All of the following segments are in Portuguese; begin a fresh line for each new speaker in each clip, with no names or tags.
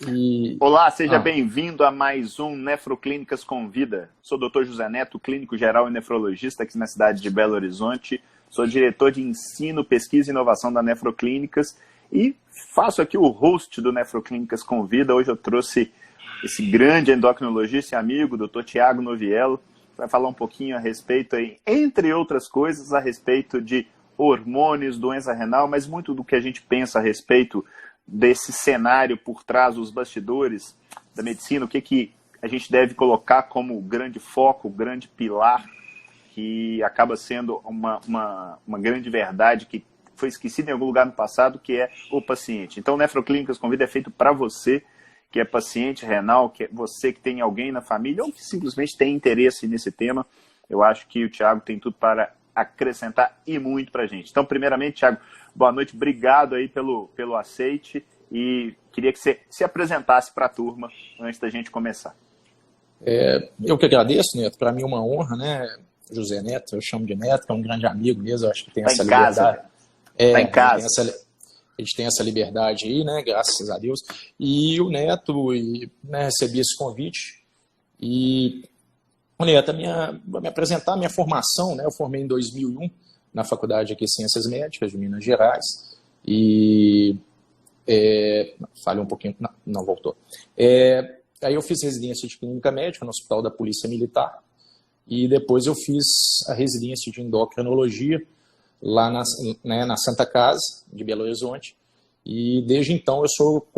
E...
Olá, seja bem-vindo a mais um Nefroclínicas Convida. Sou o Dr. José Neto, clínico geral e nefrologista aqui na cidade de Belo Horizonte. Sou diretor de ensino, pesquisa e inovação da Nefroclínicas e faço aqui o host do Nefroclínicas Convida. Hoje eu trouxe esse grande endocrinologista e amigo, Dr. Tiago Noviello, que vai falar um pouquinho a respeito, aí, entre outras coisas, a respeito de hormônios, doença renal, mas muito do que a gente pensa a respeito desse cenário por trás dos bastidores da medicina, o que a gente deve colocar como grande foco, grande pilar, que acaba sendo uma grande verdade que foi esquecida em algum lugar no passado, que é o paciente. Então, o Nefroclínicas Convida é feito para você, que é paciente renal, que é você que tem alguém na família, ou que simplesmente tem interesse nesse tema. Eu acho que o Tiago tem tudo para acrescentar e muito para a gente. Então, primeiramente, Tiago, boa noite, obrigado aí pelo aceite e queria que você se apresentasse para a turma antes da gente começar.
Eu que agradeço, Neto, para mim é uma honra, né? José Neto, eu chamo de Neto, que é um grande amigo mesmo, eu acho que tem essa liberdade.
Tá em casa.
A gente tem essa liberdade aí, né? Graças a Deus. E o Neto, recebi esse convite e... Neto, vou me apresentar a minha formação, né? Eu formei em 2001 na Faculdade de Ciências Médicas de Minas Gerais e falhei um pouquinho, não voltou. Aí eu fiz residência de clínica médica no Hospital da Polícia Militar e depois eu fiz a residência de endocrinologia lá na Santa Casa de Belo Horizonte e desde então eu sou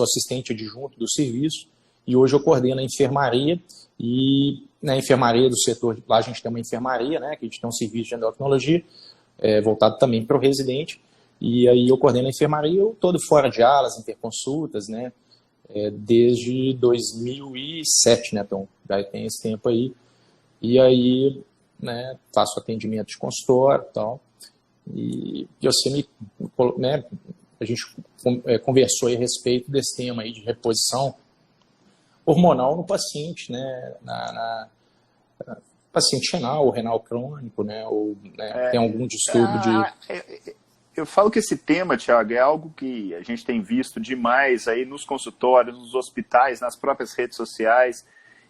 assistente adjunto do serviço e hoje eu coordeno a enfermaria e na enfermaria do setor, lá a gente tem uma enfermaria, né, que a gente tem um serviço de endocrinologia, voltado também para o residente, e aí eu coordeno a enfermaria, eu todo fora de alas, interconsultas, né, desde 2007, né, então já tem esse tempo aí, e aí, né, faço atendimento de consultório e tal, e você né, a gente conversou aí a respeito desse tema aí de reposição hormonal no paciente, né, paciente renal ou renal crônico, né, ou tem algum distúrbio de...
Eu falo que esse tema, Tiago, é algo que a gente tem visto demais aí nos consultórios, nos hospitais, nas próprias redes sociais,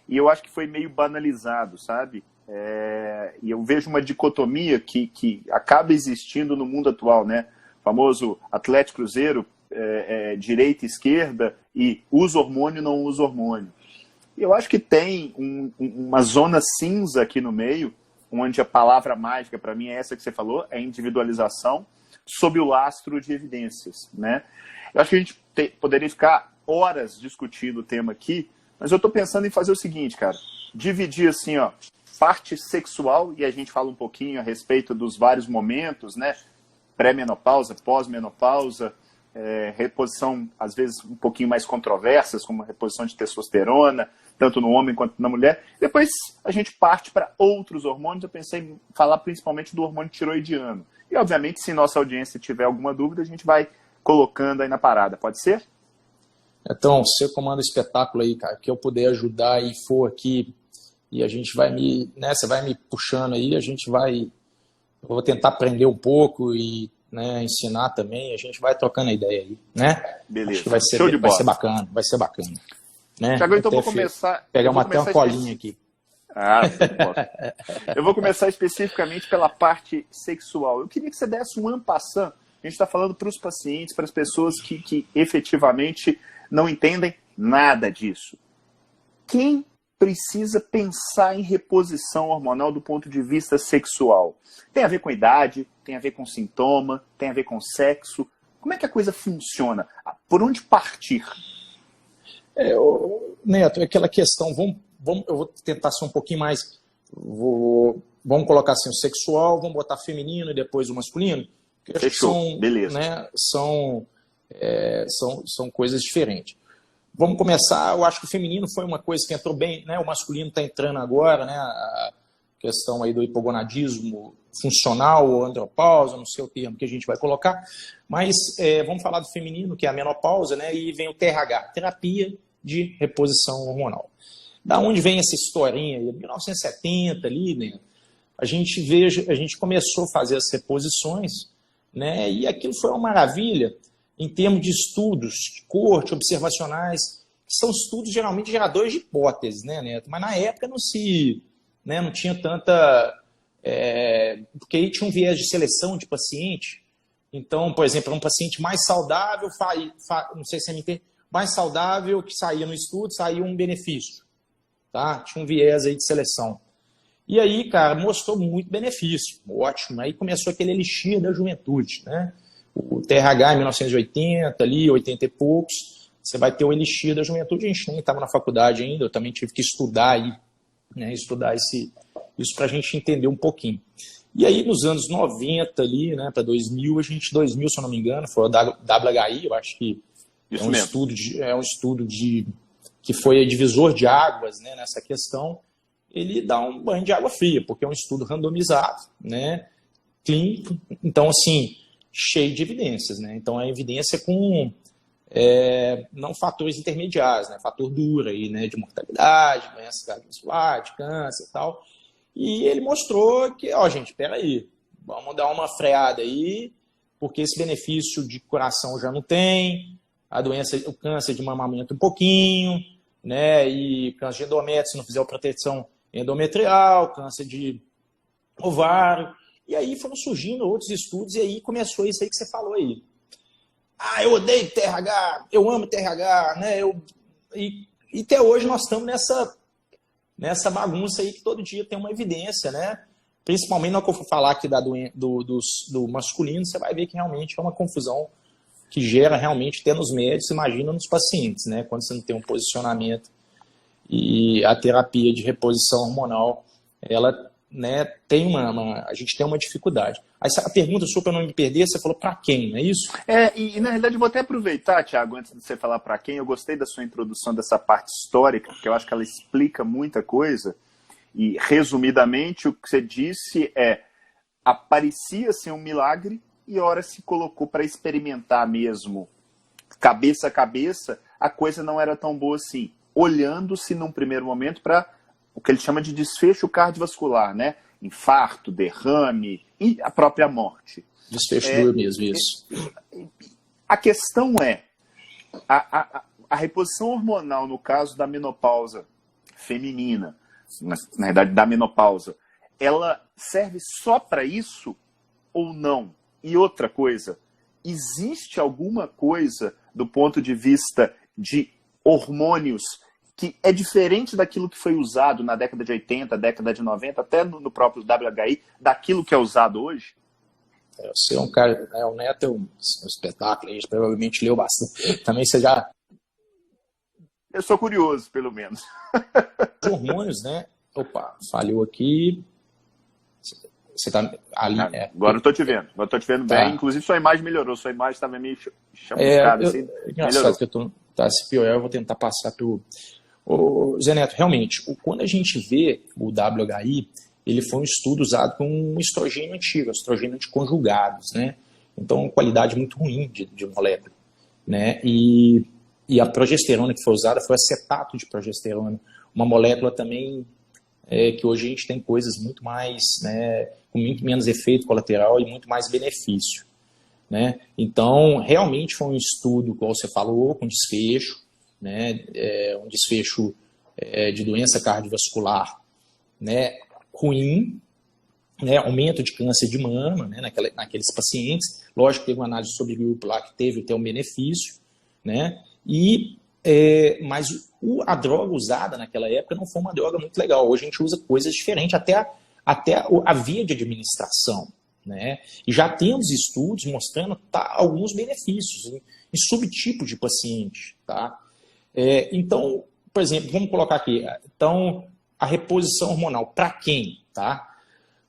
e eu acho que foi meio banalizado, sabe? E eu vejo uma dicotomia que acaba existindo no mundo atual, né? O famoso Atlético Cruzeiro, direita e esquerda, e usa hormônio, não usa hormônio. Eu acho que tem uma zona cinza aqui no meio, onde a palavra mágica para mim é essa que você falou, é individualização, sob o lastro de evidências, né? Eu acho que a gente poderia ficar horas discutindo o tema aqui, mas eu estou pensando em fazer o seguinte, cara, dividir assim, ó, parte sexual, e a gente fala um pouquinho a respeito dos vários momentos, né? Pré-menopausa, pós-menopausa, reposição, às vezes, um pouquinho mais controversas, como a reposição de testosterona, tanto no homem quanto na mulher. Depois a gente parte para outros hormônios. Eu pensei em falar principalmente do hormônio tiroidiano. E, obviamente, se nossa audiência tiver alguma dúvida, a gente vai colocando aí na parada. Pode ser?
Então, você comanda o espetáculo aí, cara, que eu puder ajudar e for aqui, e a gente vai você vai me puxando aí, eu vou tentar aprender um pouco e ensinar também, a gente vai trocando a ideia aí, né?
Beleza.
Acho que vai ser bacana, né?
Tiago, então vou começar...
Pegar até uma colinha aqui.
Eu vou começar especificamente pela parte sexual. Eu queria que você desse um en passant. A gente está falando para os pacientes, para as pessoas que efetivamente não entendem nada disso. Quem precisa pensar em reposição hormonal do ponto de vista sexual? Tem a ver com idade, tem a ver com sintoma, tem a ver com sexo. Como é que a coisa funciona? Por onde partir?
Neto, é aquela questão, eu vou tentar ser um pouquinho mais, vamos colocar assim, o sexual, vamos botar feminino e depois o masculino?
Fechou, beleza.
Né, são coisas diferentes. Vamos começar, eu acho que o feminino foi uma coisa que entrou bem, né? O masculino está entrando agora, né? A questão aí do hipogonadismo funcional ou andropausa, não sei o termo que a gente vai colocar, mas vamos falar do feminino, que é a menopausa, né? E vem o TRH, terapia de reposição hormonal. Da onde vem essa historinha aí? 1970 ali, né? A gente começou a fazer as reposições, né? E aquilo foi uma maravilha. em termos de estudos, de corte, observacionais, que são estudos geralmente geradores de hipóteses, né, Neto? Mas na época não tinha tanta... porque aí tinha um viés de seleção de paciente. Então, por exemplo, um paciente mais saudável, não sei se você me entende, mais saudável que saía no estudo, saía um benefício. Tá? Tinha um viés aí de seleção. E aí, cara, mostrou muito benefício. Ótimo. Aí começou aquele elixir da juventude, né? O TRH em 1980, ali, 80 e poucos, você vai ter o elixir da juventude. A gente nem estava na faculdade ainda, eu também tive que estudar aí, né? Estudar isso para a gente entender um pouquinho. E aí, nos anos 90, ali, né, para 2000, 2000, se eu não me engano, foi o WHI, eu acho que é um estudo que foi divisor de águas, né, nessa questão. Ele dá um banho de água fria, porque é um estudo randomizado, né, clínico, então, assim, cheio de evidências, né? Então, a evidência com não fatores intermediários, né, fator duro aí, né, de mortalidade, doença cardiovascular, de câncer e tal. E ele mostrou que, gente, peraí, vamos dar uma freada aí, porque esse benefício de coração já não tem, o câncer de mama aumenta um pouquinho, né, e câncer de endométrio, se não fizer a proteção endometrial, câncer de ovário, e aí foram surgindo outros estudos, e aí começou isso aí que você falou aí. Eu odeio TRH, eu amo TRH, né, e até hoje nós estamos nessa bagunça aí que todo dia tem uma evidência, né? Principalmente na que eu for falar aqui do masculino, você vai ver que realmente é uma confusão que gera realmente até nos médicos, imagina nos pacientes, né? Quando você não tem um posicionamento e a terapia de reposição hormonal, ela, né, a gente tem uma dificuldade. Aí a pergunta sua, para não me perder, você falou para quem, não é isso?
E na realidade eu vou até aproveitar, Thiago, antes de você falar para quem, eu gostei da sua introdução dessa parte histórica, porque eu acho que ela explica muita coisa, e resumidamente o que você disse aparecia-se um milagre e a hora se colocou para experimentar mesmo, cabeça a cabeça, a coisa não era tão boa assim, olhando-se num primeiro momento para o que ele chama de desfecho cardiovascular, né? Infarto, derrame e a própria morte.
Desfecho duro mesmo, isso.
A questão a reposição hormonal no caso da menopausa feminina, na verdade da menopausa, ela serve só para isso ou não? E outra coisa, existe alguma coisa do ponto de vista de hormônios que é diferente daquilo que foi usado na década de 80, década de 90, até no próprio WHI, daquilo que é usado hoje?
Você é um cara, o Neto é um espetáculo, a gente provavelmente leu bastante. Também você já...
Eu sou curioso, pelo menos.
Os hormônios, né? Opa, falhou aqui. Você tá ali...
Agora eu estou te vendo. Agora estou te vendo bem. Inclusive, sua imagem melhorou. Sua imagem estava meio chamuscada. Assim,
engraçado que eu se piorar, eu vou tentar passar pelo... Zé Neto, realmente, quando a gente vê o WHI, ele foi um estudo usado com um estrogênio antigo, estrogênio anticonjugados, né? Então, qualidade muito ruim de molécula, né? E a progesterona que foi usada foi acetato de progesterona, uma molécula também que hoje a gente tem coisas muito mais, né, com muito menos efeito colateral e muito mais benefício, né? Então, realmente foi um estudo, como você falou, com desfecho, né, um desfecho de doença cardiovascular, né, ruim, né, aumento de câncer de mama, né, naqueles pacientes. Lógico que teve uma análise sobre grupo lá que teve um benefício, né, mas a droga usada naquela época não foi uma droga muito legal. Hoje a gente usa coisas diferentes, até a via de administração, né, e já temos estudos mostrando alguns benefícios em subtipos de paciente, tá? Então, por exemplo, vamos colocar aqui, então, a reposição hormonal, para quem? Tá?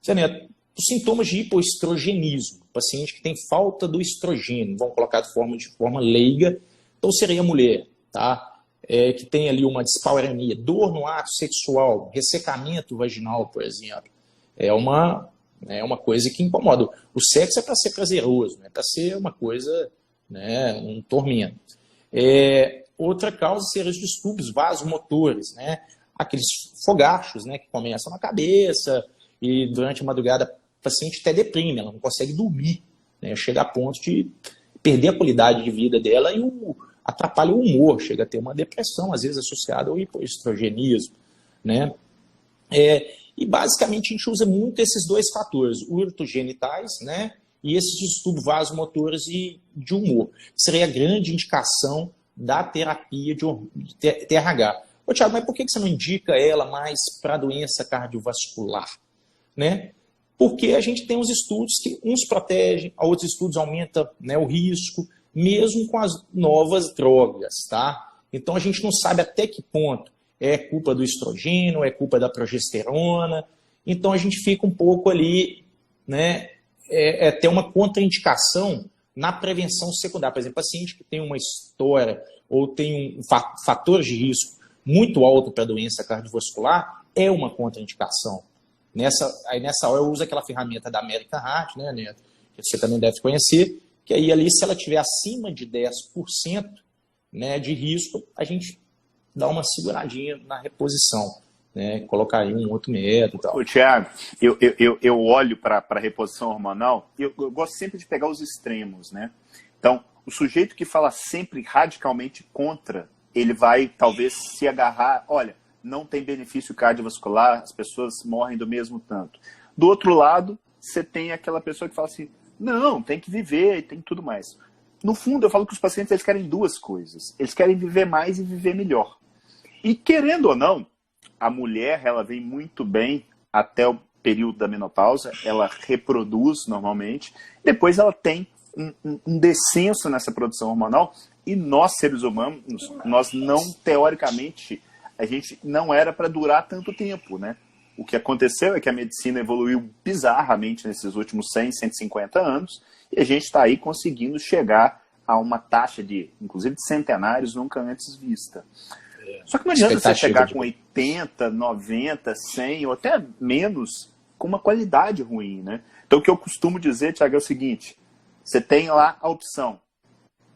Os sintomas de hipoestrogenismo, paciente que tem falta do estrogênio, vamos colocar de forma leiga, então seria a mulher, tá? Que tem ali uma dispareunia, dor no ato sexual, ressecamento vaginal, por exemplo, é uma coisa que incomoda. O sexo é para ser prazeroso, não é para ser uma coisa, né, um tormento. Outra causa seria os distúrbios vasomotores, né? Aqueles fogachos, né, que começam na cabeça e durante a madrugada o paciente até deprime, ela não consegue dormir, né? Chega a ponto de perder a qualidade de vida dela e atrapalha o humor, chega a ter uma depressão, às vezes associada ao hipoestrogenismo, né? E basicamente a gente usa muito esses dois fatores, urogenitais, né? E esses distúrbios vasomotores e de humor. Seria a grande indicação da terapia de TRH. Ô, Thiago, mas por que você não indica ela mais para doença cardiovascular? Né? Porque a gente tem uns estudos que uns protegem, outros estudos aumentam, né, o risco, mesmo com as novas drogas, tá? Então a gente não sabe até que ponto é culpa do estrogênio, é culpa da progesterona. Então a gente fica um pouco ali, né, ter uma contraindicação na prevenção secundária. Por exemplo, paciente que tem uma história ou tem um fator de risco muito alto para doença cardiovascular, é uma contraindicação. Nessa hora eu uso aquela ferramenta da American Heart, né, Neto, que você também deve conhecer, que aí ali, se ela tiver acima de 10%, né, de risco, a gente dá uma seguradinha na reposição, né, colocar aí um outro método e tal.
Ô, Thiago, eu olho para a reposição hormonal, eu gosto sempre de pegar os extremos, né? Então, o sujeito que fala sempre radicalmente contra, ele vai talvez se agarrar, olha, não tem benefício cardiovascular, as pessoas morrem do mesmo tanto. Do outro lado, você tem aquela pessoa que fala assim, não, tem que viver e tem tudo mais. No fundo, eu falo que os pacientes eles querem duas coisas. Eles querem viver mais e viver melhor. E querendo ou não, a mulher ela vem muito bem até o período da menopausa, ela reproduz normalmente, depois ela tem um descenso nessa produção hormonal e nós, seres humanos, nós não, teoricamente, a gente não era para durar tanto tempo, né? O que aconteceu é que a medicina evoluiu bizarramente nesses últimos 100, 150 anos e a gente está aí conseguindo chegar a uma taxa de, inclusive, de centenários nunca antes vista. Só que não adianta você chegar com 80, 90, 100 ou até menos com uma qualidade ruim, né? Então o que eu costumo dizer, Thiago, é o seguinte, você tem lá a opção.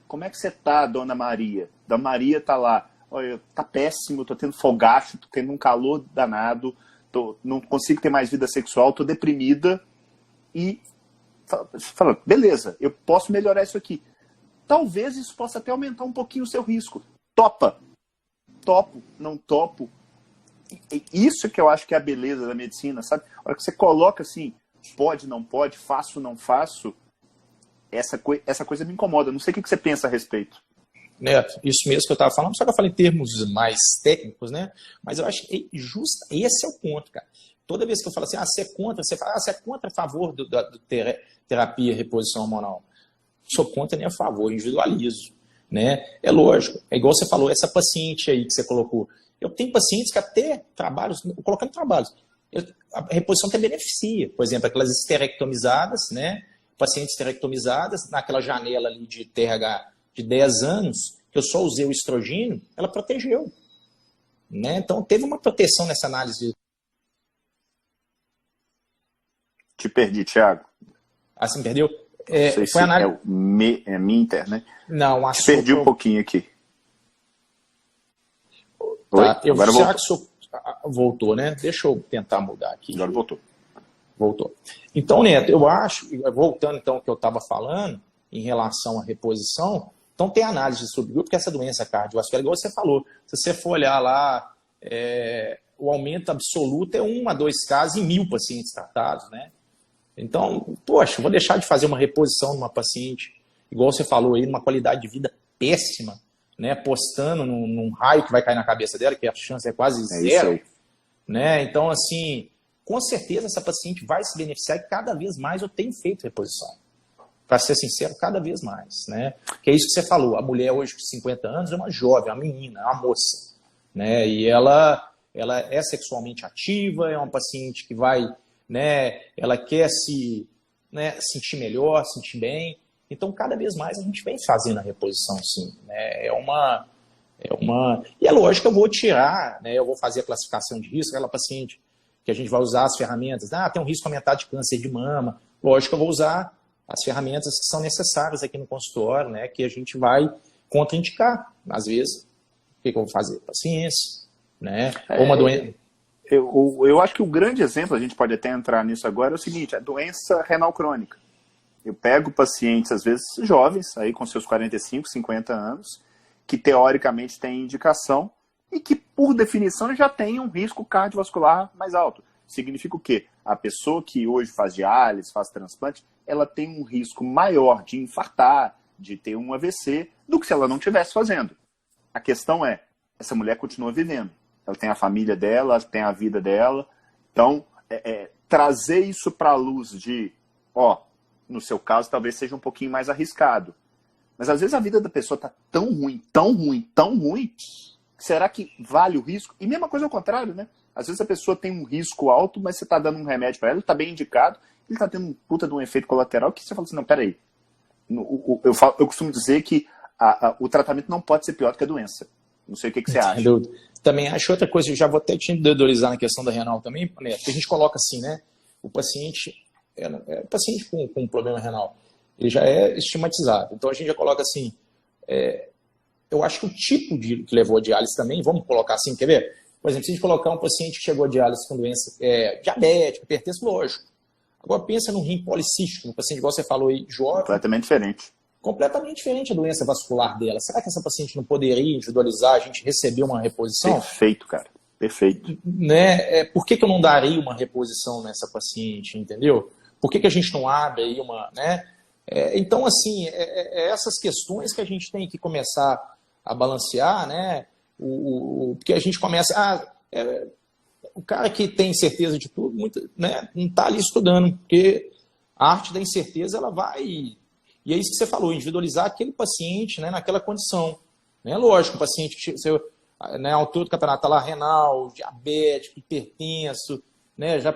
Como é que você tá, dona Maria? Dona Maria tá lá, olha, tá péssimo, tô tendo fogacho, tô tendo um calor danado, não consigo ter mais vida sexual, tô deprimida e fala, beleza, eu posso melhorar isso aqui. Talvez isso possa até aumentar um pouquinho o seu risco. Topa. Topo, não topo. Isso que eu acho que é a beleza da medicina, sabe? A hora que você coloca assim, pode, não pode, faço, não faço, essa coisa me incomoda. Não sei o que você pensa a respeito.
Neto, isso mesmo que eu estava falando, só que eu falei em termos mais técnicos, né? Mas eu acho que esse é o ponto, cara. Toda vez que eu falo assim, você é contra, você fala, você é contra a favor da terapia reposição hormonal. Sou contra nem a favor, individualizo. Né? É lógico, é igual você falou, essa paciente aí que você colocou. Eu tenho pacientes que até trabalhos, colocando trabalhos, a reposição até beneficia. Por exemplo, aquelas esterectomizadas, né? Pacientes esterectomizadas, naquela janela ali de TRH de 10 anos, que eu só usei o estrogênio, ela protegeu. Né? Então teve uma proteção nessa análise.
Te perdi, Thiago.
Assim, perdeu?
Não sei se é o Minter, né?
Não,
te perdi um pouquinho aqui.
Tá, agora voltou. Voltou, né? Deixa eu tentar mudar aqui.
Agora voltou.
Voltou. Então, Neto, eu acho, voltando então ao que eu estava falando, em relação à reposição, então tem análise de subgrupo, que essa doença cardiovascular, igual você falou, se você for olhar lá, o aumento absoluto é 1 a 2 casos em 1000 pacientes tratados, né? Então, poxa, vou deixar de fazer uma reposição numa paciente, igual você falou aí, numa qualidade de vida péssima, né? Apostando num raio que vai cair na cabeça dela, que a chance é quase zero. Né? Então, assim, com certeza essa paciente vai se beneficiar e cada vez mais eu tenho feito reposição. Para ser sincero, cada vez mais. Né? Que é isso que você falou, a mulher hoje com 50 anos é uma jovem, é uma menina, é uma moça. Né? E ela é sexualmente ativa, é uma paciente que vai... Né, ela quer se sentir melhor, sentir bem. Então, cada vez mais a gente vem fazendo a reposição, sim. Né? E é lógico que eu vou tirar, né, eu vou fazer a classificação de risco, aquela paciente que a gente vai usar as ferramentas, tem um risco aumentado de câncer de mama. Lógico que eu vou usar as ferramentas que são necessárias aqui no consultório, né, que a gente vai contraindicar, às vezes. O que eu vou fazer? Paciência, né? Ou uma doença...
Eu acho que o grande exemplo, a gente pode até entrar nisso agora, é o seguinte, a doença renal crônica. Eu pego pacientes, às vezes, jovens, aí com seus 45, 50 anos, que teoricamente têm indicação e que, por definição, já tem um risco cardiovascular mais alto. Significa o quê? A pessoa que hoje faz diálise, faz transplante, ela tem um risco maior de infartar, de ter um AVC, do que se ela não estivesse fazendo. A questão é, essa mulher continua vivendo. Ela tem a família dela, ela tem a vida dela. Então, trazer isso para a luz de, no seu caso, talvez seja um pouquinho mais arriscado. Mas às vezes a vida da pessoa está tão ruim, tão ruim, tão ruim, será que vale o risco? E mesma coisa ao contrário, né? Às vezes a pessoa tem um risco alto, mas você está dando um remédio para ela, ele está bem indicado, ele está tendo um puta de um efeito colateral, que você fala assim, não, peraí. Eu costumo dizer que o tratamento não pode ser pior do que a doença. Não sei o que você acha.
Também acho outra coisa, eu já vou até te individualizar na questão da renal também, Neto, que a gente coloca assim, né? O paciente com problema renal, ele já é estigmatizado. Então a gente já coloca assim, eu acho que o tipo que levou a diálise também, vamos colocar assim, quer ver? Por exemplo, se a gente colocar um paciente que chegou a diálise com doença diabética, hipertenso, lógico. Agora pensa num rim policístico, um paciente, igual você falou aí, jovem.
Completamente diferente.
Completamente diferente a doença vascular dela. Será que essa paciente não poderia individualizar, a gente receber uma reposição?
Perfeito, cara. Perfeito.
Né? Por que eu não daria uma reposição nessa paciente, entendeu? Por que a gente não abre aí uma... Né? Então, assim, essas questões que a gente tem que começar a balancear, né? Porque a gente começa... o cara que tem certeza de tudo, né? Não está ali estudando, porque a arte da incerteza, ela vai... E é isso que você falou, individualizar aquele paciente, né, naquela condição. Né? Lógico, o paciente, né, altura do campeonato está lá, renal, diabético, hipertenso, né, já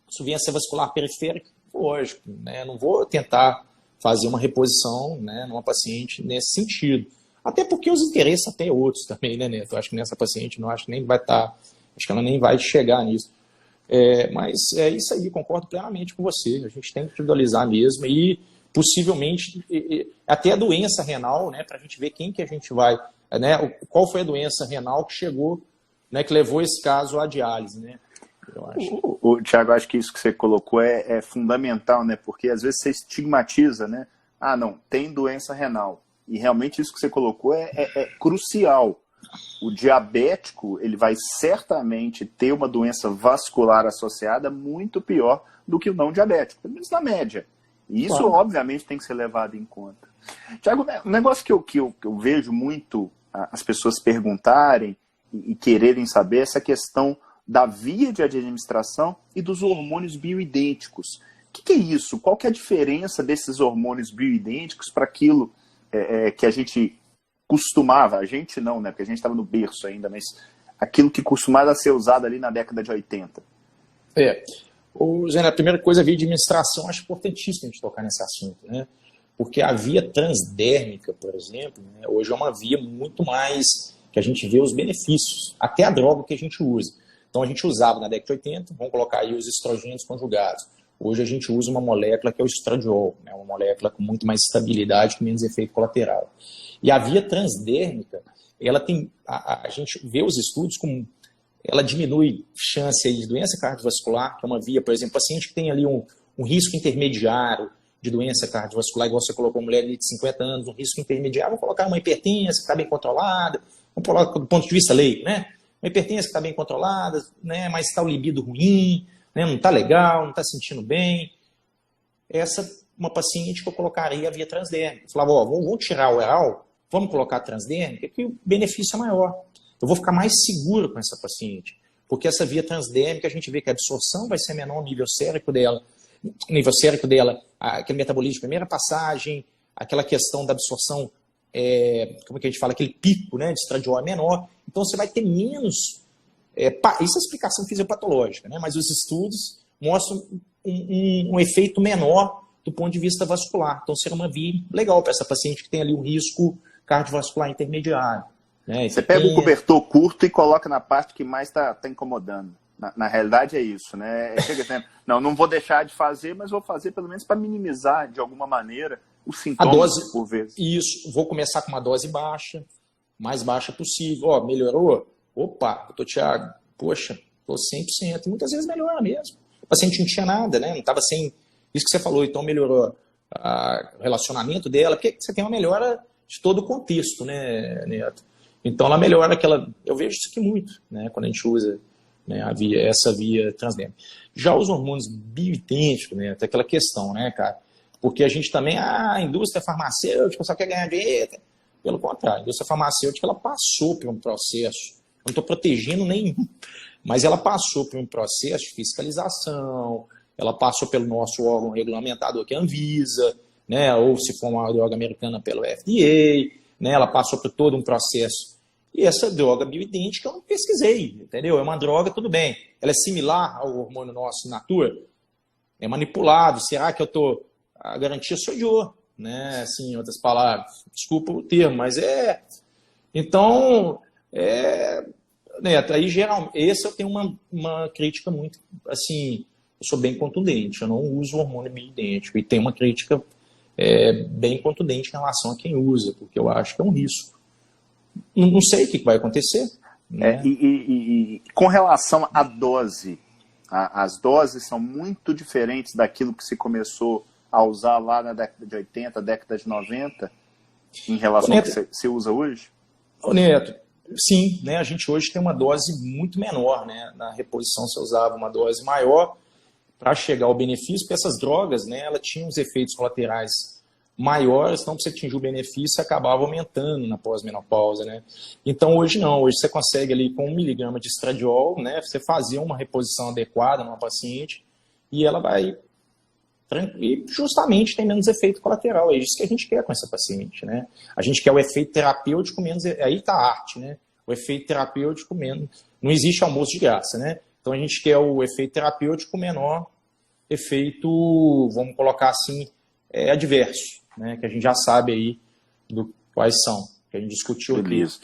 insuficiência vascular periférica, lógico, né, não vou tentar fazer uma reposição, né, numa paciente nesse sentido. Até porque os interesses até outros também, né, Neto? Eu acho que nessa paciente, não acho que nem vai estar, acho que ela nem vai chegar nisso. Mas é isso aí, concordo plenamente com você. A gente tem que individualizar mesmo e possivelmente até a doença renal, né, para a gente ver quem que a gente vai, né, qual foi a doença renal que chegou, né, que levou esse caso à diálise, né? Eu acho.
Thiago, acho que isso que você colocou é fundamental, né, porque às vezes você estigmatiza, né, não, tem doença renal, e realmente isso que você colocou é crucial. O diabético, ele vai certamente ter uma doença vascular associada muito pior do que o não diabético, pelo menos na média. E isso, claro, obviamente, tem que ser levado em conta. Tiago, um negócio que eu vejo muito as pessoas perguntarem e quererem saber é essa questão da via de administração e dos hormônios bioidênticos. O que é isso? Qual que é a diferença desses hormônios bioidênticos para aquilo que a gente costumava, a gente não, né, porque a gente estava no berço ainda, mas aquilo que costumava ser usado ali na década de 80?
Zé, a primeira coisa, a via de administração, acho importantíssimo a gente tocar nesse assunto, né? Porque a via transdérmica, por exemplo, né, hoje é uma via muito mais que a gente vê os benefícios, até a droga que a gente usa. Então a gente usava na década de 80, vamos colocar aí os estrogênios conjugados. Hoje a gente usa uma molécula que é o estradiol, né, uma molécula com muito mais estabilidade, com menos efeito colateral. E a via transdérmica, ela tem, a gente vê os estudos como ela diminui chance de doença cardiovascular, que é uma via, por exemplo, paciente que tem ali um risco intermediário de doença cardiovascular, igual você colocou, uma mulher de 50 anos, um risco intermediário, vamos colocar uma hipertensa que está bem controlada, vamos colocar do ponto de vista leigo, né? Uma hipertensa que está bem controlada, né? Mas está o libido ruim, né? Não está legal, não está sentindo bem. Essa uma paciente que eu colocaria a via transdérmica. Eu falava, vamos tirar o oral, vamos colocar a transdérmica, que o benefício é maior. Eu vou ficar mais seguro com essa paciente, porque essa via transdérmica a gente vê que a absorção vai ser menor no nível sérico dela, aquele metabolismo de primeira passagem, aquela questão da absorção, como é que a gente fala, aquele pico, né, de estradiol é menor, então você vai ter menos, isso é explicação fisiopatológica, né, mas os estudos mostram um efeito menor do ponto de vista vascular, então seria uma via legal para essa paciente que tem ali um risco cardiovascular intermediário.
Você pega o cobertor curto e coloca na parte que mais está incomodando. Na realidade é isso, né? Chega dizendo, não vou deixar de fazer, mas vou fazer pelo menos para minimizar de alguma maneira os sintomas por vezes.
Isso, vou começar com uma dose baixa, mais baixa possível. Melhorou? Opa, Thiago, poxa, estou 100%. E muitas vezes melhora mesmo. O paciente não tinha nada, né? Não estava sem... Isso que você falou, então melhorou. o relacionamento dela, porque você tem uma melhora de todo o contexto, né, Neto? Então ela melhora aquela... Eu vejo isso aqui muito, né, quando a gente usa, né, essa via transdérmica. Já os hormônios bioidênticos, né, tem aquela questão, né, cara? Porque a gente também, a indústria farmacêutica só quer ganhar dinheiro. Pelo contrário, a indústria farmacêutica ela passou por um processo, não estou protegendo nenhum, mas ela passou por um processo de fiscalização, ela passou pelo nosso órgão regulamentador, que é a Anvisa, né, ou se for uma droga americana pelo FDA, né, ela passou por todo um processo. E essa droga bioidêntica eu não pesquisei, entendeu? É uma droga, tudo bem. Ela é similar ao hormônio nosso natura? É manipulado. Será que eu estou... A garantia sou eu, né? Assim, em outras palavras. Desculpa o termo, mas é... Então, Neto, aí geral, esse eu tenho uma crítica muito, assim, eu sou bem contundente, eu não uso hormônio bioidêntico, e tem uma crítica bem contundente em relação a quem usa, porque eu acho que é um risco. Não sei o que vai acontecer. Né?
E com relação à dose, as doses são muito diferentes daquilo que se começou a usar lá na década de 80, década de 90, em relação ao que se usa hoje?
Ô Neto, sim, né, a gente hoje tem uma dose muito menor, né? Na reposição você usava uma dose maior para chegar ao benefício, porque essas drogas, né, elas tinham os efeitos colaterais maiores, então para você atingir o benefício acabava aumentando na pós-menopausa, né? Então hoje não, hoje você consegue ali com 1 miligrama de estradiol, né, você fazer uma reposição adequada numa paciente e ela vai e justamente tem menos efeito colateral, é isso que a gente quer com essa paciente, né? A gente quer o efeito terapêutico menos, aí está a arte, né? O efeito terapêutico menos, não existe almoço de graça, né? Então a gente quer o efeito terapêutico menor efeito, vamos colocar assim, adverso, né? Que a gente já sabe aí quais são, que a gente discutiu aqui.
Beleza.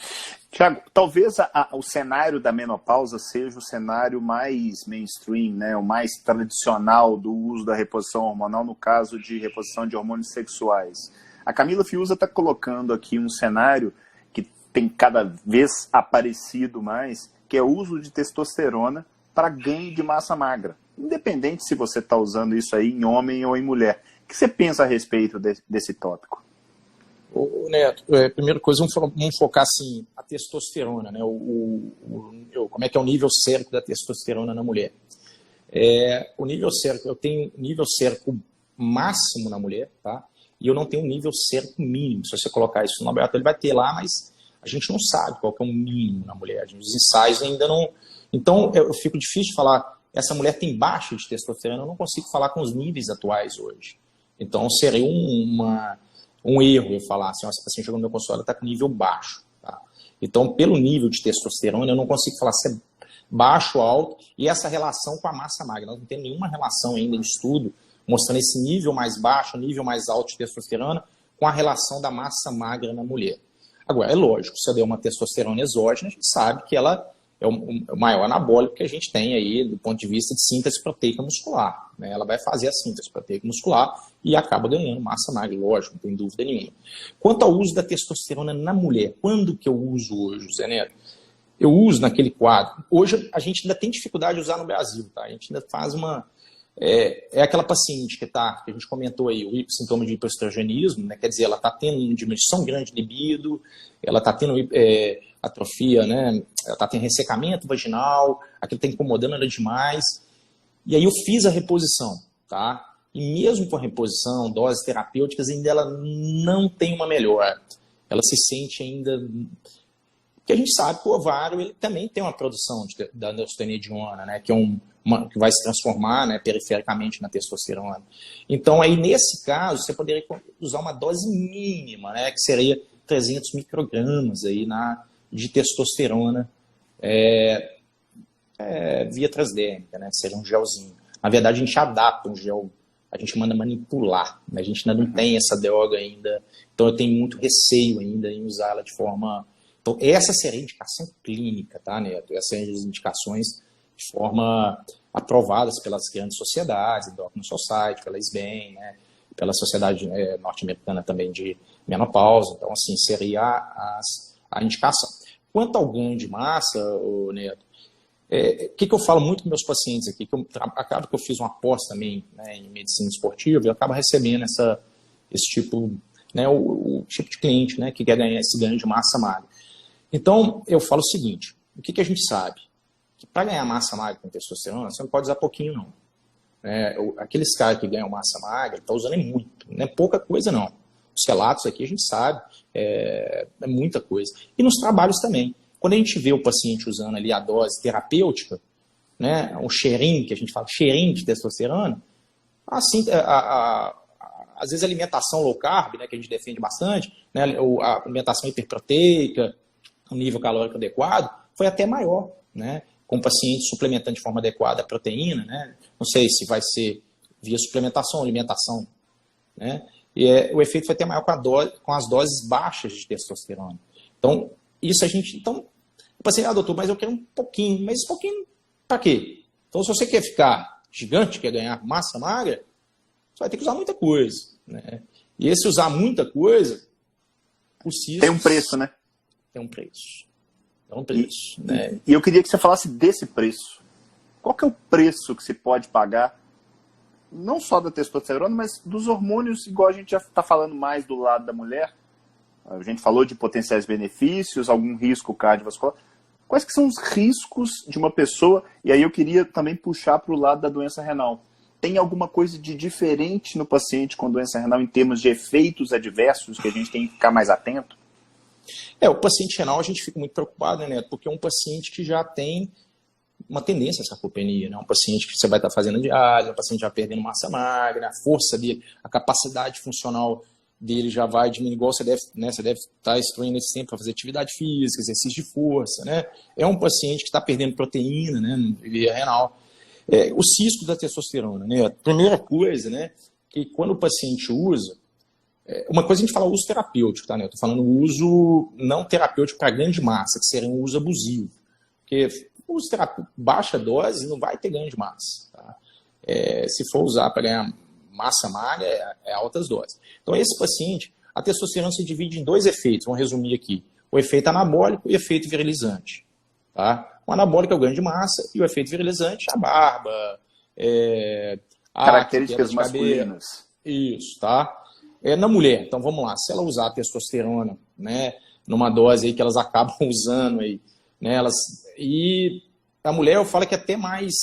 Tiago, talvez o cenário da menopausa seja o cenário mais mainstream, né? O mais tradicional do uso da reposição hormonal, no caso de reposição de hormônios sexuais. A Camila Fiuza está colocando aqui um cenário que tem cada vez aparecido mais, que é o uso de testosterona para ganho de massa magra. Independente se você está usando isso aí em homem ou em mulher. O que você pensa a respeito desse tópico?
Ô, Neto, primeira coisa, vamos focar assim, a testosterona, né? Como é que é o nível sérico da testosterona na mulher? O nível sérico, eu tenho nível sérico máximo na mulher, tá? E eu não tenho nível sérico mínimo. Se você colocar isso no laboratório, ele vai ter lá, mas a gente não sabe qual que é o mínimo na mulher. Os ensaios ainda não... Então, eu fico difícil de falar, essa mulher tem baixa de testosterona, eu não consigo falar com os níveis atuais hoje. Então, seria um erro eu falar assim, essa paciente chegou no meu consultório, está com nível baixo. Tá? Então, pelo nível de testosterona, eu não consigo falar se é baixo ou alto, e essa relação com a massa magra. Nós não temos nenhuma relação ainda em estudo mostrando esse nível mais baixo, nível mais alto de testosterona com a relação da massa magra na mulher. Agora, é lógico, se eu der uma testosterona exógena, a gente sabe que ela é o maior anabólico que a gente tem aí do ponto de vista de síntese proteica muscular. Né? Ela vai fazer a síntese proteica muscular e acaba ganhando massa magra, lógico, não tem dúvida nenhuma. Quanto ao uso da testosterona na mulher, quando que eu uso hoje, Zé Neto? Eu uso naquele quadro. Hoje a gente ainda tem dificuldade de usar no Brasil, tá? A gente ainda faz uma... aquela paciente que a gente comentou aí, o sintoma de hipoestrogenismo, né? Quer dizer, ela está tendo uma diminuição grande de libido, ela está tendo atrofia, né? Ela está tendo ressecamento vaginal, aquilo está incomodando ela demais. E aí eu fiz a reposição, tá? E mesmo com a reposição, doses terapêuticas, ainda ela não tem uma melhora. Ela se sente ainda... Porque a gente sabe que o ovário ele também tem uma produção da androstenediona, né? Que que vai se transformar, né, perifericamente na testosterona. Então, aí, nesse caso, você poderia usar uma dose mínima, né, que seria 300 microgramas aí de testosterona via transdérmica, né, que seria um gelzinho. Na verdade, a gente adapta um gel, a gente manda manipular, né, a gente ainda não tem essa droga ainda, então eu tenho muito receio ainda em usá-la de forma... Então, essa seria a indicação clínica, tá, Neto? Essas são as indicações de forma aprovadas pelas grandes sociedades, Endocrine Society, pela SBEM, né, pela Sociedade Norte-Americana também de Menopausa. Então, assim, seria a indicação. Quanto ao ganho de massa, Neto, o que eu falo muito com meus pacientes aqui, acaba que eu fiz uma pós também, né, em medicina esportiva, e eu acabo recebendo esse tipo, né, o tipo de cliente, né, que quer ganhar esse ganho de massa magra. Então, eu falo o seguinte, o que a gente sabe? Que para ganhar massa magra com testosterona, você não pode usar pouquinho, não. Aqueles caras que ganham massa magra, estão usando muito, não é pouca coisa, não. Os relatos aqui a gente sabe, é muita coisa. E nos trabalhos também. Quando a gente vê o paciente usando ali a dose terapêutica, né, um cheirinho, que a gente fala cheirinho de testosterona, assim, às vezes a alimentação low carb, né, que a gente defende bastante, né, a alimentação hiperproteica, um nível calórico adequado, foi até maior, né, com o paciente suplementando de forma adequada a proteína, né, não sei se vai ser via suplementação ou alimentação, né, e o efeito foi até maior com as doses baixas de testosterona. Então, então, o paciente, doutor, mas eu quero um pouquinho, mas esse pouquinho para quê? Então, se você quer ficar gigante, quer ganhar massa magra, você vai ter que usar muita coisa, né, e esse usar muita coisa,
tem um preço, né?
Tem um preço. É um preço. Né?
E eu queria que você falasse desse preço. Qual que é o preço que se pode pagar, não só da testosterona, mas dos hormônios, igual a gente já está falando mais do lado da mulher? A gente falou de potenciais benefícios, algum risco cardiovascular. Quais que são os riscos de uma pessoa? E aí eu queria também puxar para o lado da doença renal. Tem alguma coisa de diferente no paciente com doença renal em termos de efeitos adversos que a gente tem que ficar mais atento?
O paciente renal a gente fica muito preocupado, né, porque é um paciente que já tem uma tendência à sarcopenia, né, um paciente que você vai estar fazendo diálise, um paciente já perdendo massa magra, a força dele, a capacidade funcional dele já vai diminuir, igual você deve estar instruindo esse tempo para fazer atividade física, exercício de força, né, é um paciente que está perdendo proteína, né, via renal. O cisco da testosterona, né, a primeira coisa, né, que quando o paciente usa, uma coisa a gente fala uso terapêutico, tá, né? Eu tô falando uso não terapêutico para grande massa, que seria um uso abusivo. Porque o uso terapêutico, baixa dose, não vai ter ganho de massa. Tá? Se for usar para ganhar massa magra, é altas doses. Então, esse paciente, a testosterona se divide em dois efeitos, vamos resumir aqui. O efeito anabólico e o efeito virilizante. Tá? O anabólico é o ganho de massa e o efeito virilizante, a barba,
características masculinas.
Isso, tá? Na mulher, então vamos lá, se ela usar a testosterona, né, numa dose aí que elas acabam usando aí, né, e a mulher eu falo que até mais,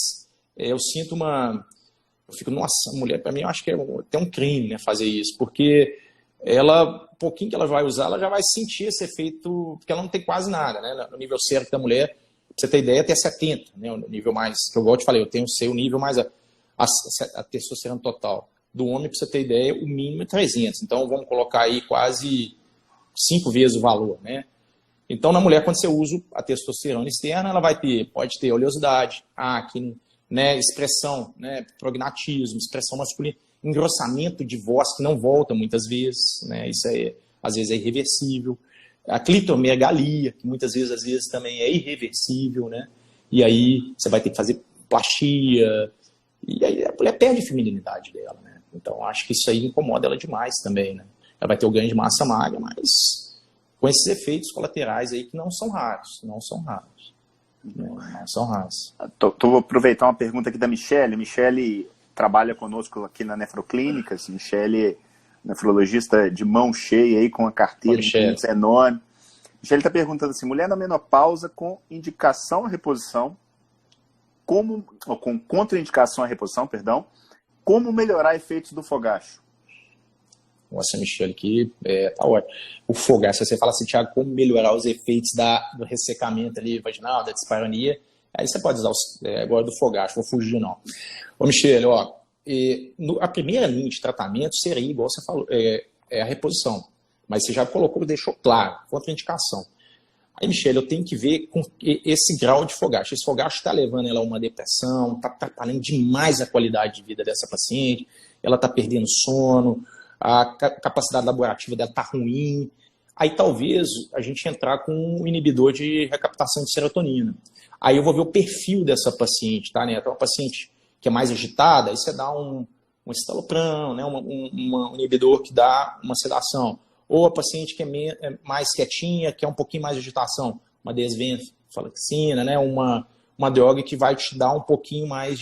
eu sinto eu fico, nossa, a mulher para mim eu acho que é até um crime, né, fazer isso, porque um pouquinho que ela vai usar, ela já vai sentir esse efeito, porque ela não tem quase nada, né, no nível sérico da mulher, pra você ter ideia, até 70, né, o nível mais, que eu te falei, eu tenho o nível mais a testosterona total. Do homem, para você ter ideia, o mínimo é 300. Então, vamos colocar aí quase 5 vezes o valor, né? Então, na mulher, quando você usa a testosterona externa, ela pode ter oleosidade, acne, né, expressão, né, prognatismo, expressão masculina, engrossamento de voz que não volta muitas vezes, né? Isso às vezes é irreversível. A clitomegalia, que muitas vezes, às vezes, também é irreversível, né? E aí, você vai ter que fazer plastia, e aí a mulher perde a feminilidade dela, né? Então, acho que isso aí incomoda ela demais também, né? Ela vai ter o ganho de massa magra, mas com esses efeitos colaterais aí que não são raros, não são raros. Não são raros.
Vou aproveitar uma pergunta aqui da Michele. Michele trabalha conosco aqui na Nefroclínica. Michele, nefrologista de mão cheia aí, com a carteira enorme. Michele está perguntando assim, mulher na menopausa com indicação à reposição, com contraindicação à reposição, perdão, como melhorar efeitos do fogacho?
Nossa, Michele, aqui tá ótimo. O fogacho, se você fala assim, Thiago, como melhorar os efeitos do ressecamento ali vaginal, da dispareunia, aí você pode usar agora do fogacho, vou fugir não. Ô, Michele, a primeira linha de tratamento seria, igual você falou, a reposição. Mas você já deixou claro, contraindicação. Aí, Michele, eu tenho que ver com esse grau de fogacho. Esse fogacho está levando ela a uma depressão, está atrapalhando demais a qualidade de vida dessa paciente, ela está perdendo sono, a capacidade laborativa dela está ruim. Aí talvez a gente entrar com um inibidor de recaptação de serotonina. Aí eu vou ver o perfil dessa paciente, tá, né? Então, uma paciente que é mais agitada, aí você dá um estalopram, né? Um inibidor que dá uma sedação. Ou a paciente que é mais quietinha, que é um pouquinho mais de agitação, uma desvenlafaxina, né? Uma droga que vai te dar um pouquinho mais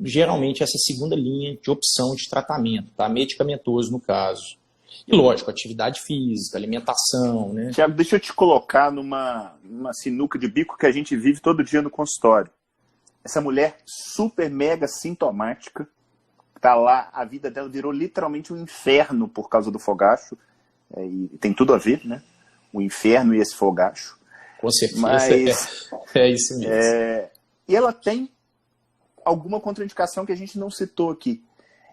geralmente, essa segunda linha de opção de tratamento, tá? Medicamentoso no caso. E lógico, atividade física, alimentação, né?
Tiago, deixa eu te colocar numa sinuca de bico que a gente vive todo dia no consultório. Essa mulher super mega sintomática, tá lá, a vida dela virou literalmente um inferno por causa do fogacho, e tem tudo a ver, né? O inferno e esse fogacho.
Com certeza,
mas,
é isso mesmo.
E ela tem alguma contraindicação que a gente não citou aqui.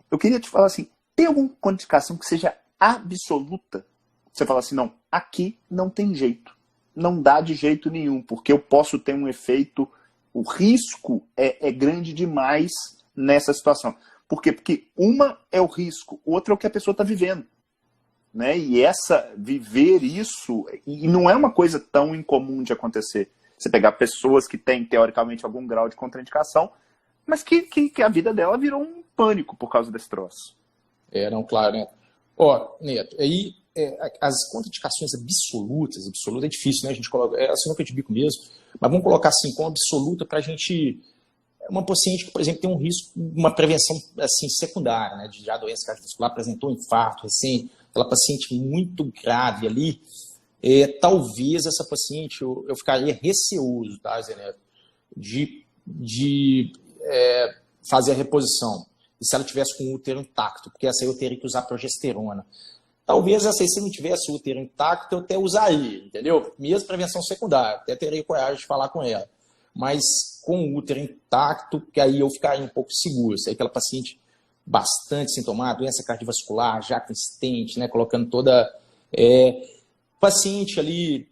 Eu queria te falar assim, tem alguma contraindicação que seja absoluta? Você fala assim, não, aqui não tem jeito. Não dá de jeito nenhum, porque eu posso ter um efeito, o risco é grande demais nessa situação. Por quê? Porque uma é o risco, outra é o que a pessoa está vivendo. Né? E viver isso, e não é uma coisa tão incomum de acontecer. Você pegar pessoas que têm, teoricamente, algum grau de contraindicação, mas que a vida dela virou um pânico por causa desse troço.
Não, claro, Neto. Neto, aí as contraindicações absolutas é difícil, né? A gente coloca, assim, não que eu te bico mesmo, mas vamos colocar assim, com absoluta para a gente... Uma paciente que, por exemplo, tem um risco, uma prevenção assim, secundária, né, de já doença cardiovascular, apresentou um infarto recém, aquela paciente muito grave ali, talvez essa paciente, eu ficaria receoso, tá, Zé Neto, de fazer a reposição. E se ela tivesse com o útero intacto, porque essa aí eu teria que usar progesterona. Talvez essa aí, se não tivesse o útero intacto, eu até usaria, entendeu? Mesmo prevenção secundária, até teria coragem de falar com ela. Mas com o útero intacto, que aí eu ficaria um pouco seguro. Se é aquela paciente bastante sintomática, doença cardiovascular, já com stent, né, colocando toda... paciente ali,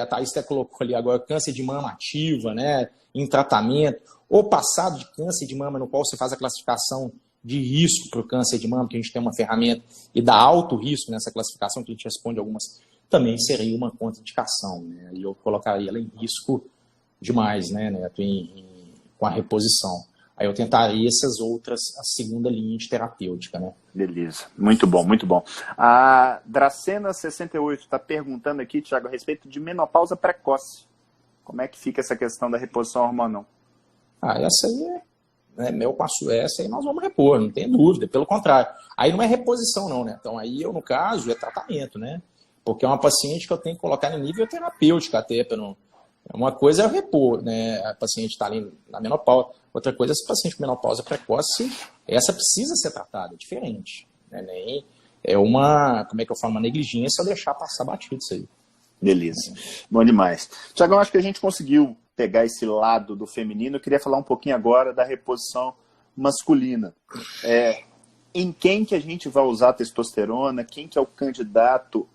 a Thaís até colocou ali agora, câncer de mama ativa, né, em tratamento, ou passado de câncer de mama, no qual você faz a classificação de risco para o câncer de mama, que a gente tem uma ferramenta, e dá alto risco nessa classificação, que a gente responde algumas, também seria uma contraindicação, né, e eu colocaria ela em risco demais, né, Neto, com a reposição. Aí eu tentaria essas outras, a segunda linha de terapêutica, né?
Beleza, muito bom, muito bom. A Dracena68 está perguntando aqui, Tiago, a respeito de menopausa precoce. Como é que fica essa questão da reposição hormonal?
Essa aí meu passo, essa aí nós vamos repor, não tem dúvida, pelo contrário. Aí não é reposição não, né? Então aí eu, no caso, é tratamento, né? Porque é uma paciente que eu tenho que colocar em nível terapêutico até, para não... Uma coisa é repor, né? A paciente está ali na menopausa. Outra coisa é se o paciente com menopausa precoce, essa precisa ser tratada, é diferente. Né? Nem é como é que eu falo, uma negligência eu deixar passar batido isso aí.
Beleza, bom demais. Tiagão, acho que a gente conseguiu pegar esse lado do feminino. Eu queria falar um pouquinho agora da reposição masculina. Em quem que a gente vai usar a testosterona? Quem que é o candidato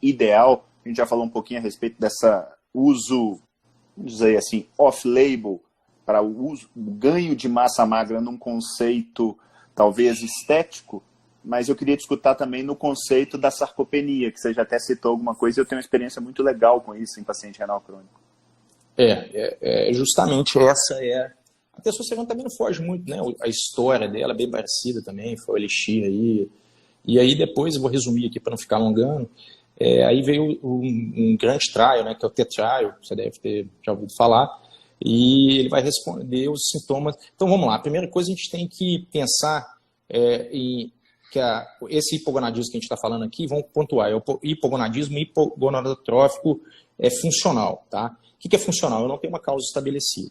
ideal? A gente já falou um pouquinho a respeito dessa uso, vamos dizer assim, off-label, para o ganho de massa magra num conceito talvez estético, mas eu queria discutir também no conceito da sarcopenia, que você já até citou alguma coisa, e eu tenho uma experiência muito legal com isso em paciente renal crônico.
Justamente essa a testosterona também não foge muito, né? A história dela é bem parecida também, foi o Elixir aí. E aí depois, eu vou resumir aqui para não ficar alongando, aí veio um grande trial, né, que é o T-Trial, você deve ter já ouvido falar, e ele vai responder os sintomas. Então vamos lá, a primeira coisa a gente tem que pensar que esse hipogonadismo que a gente está falando aqui, vamos pontuar, é o hipogonadismo hipogonadotrófico funcional. Tá? O que é funcional? Eu não tenho uma causa estabelecida.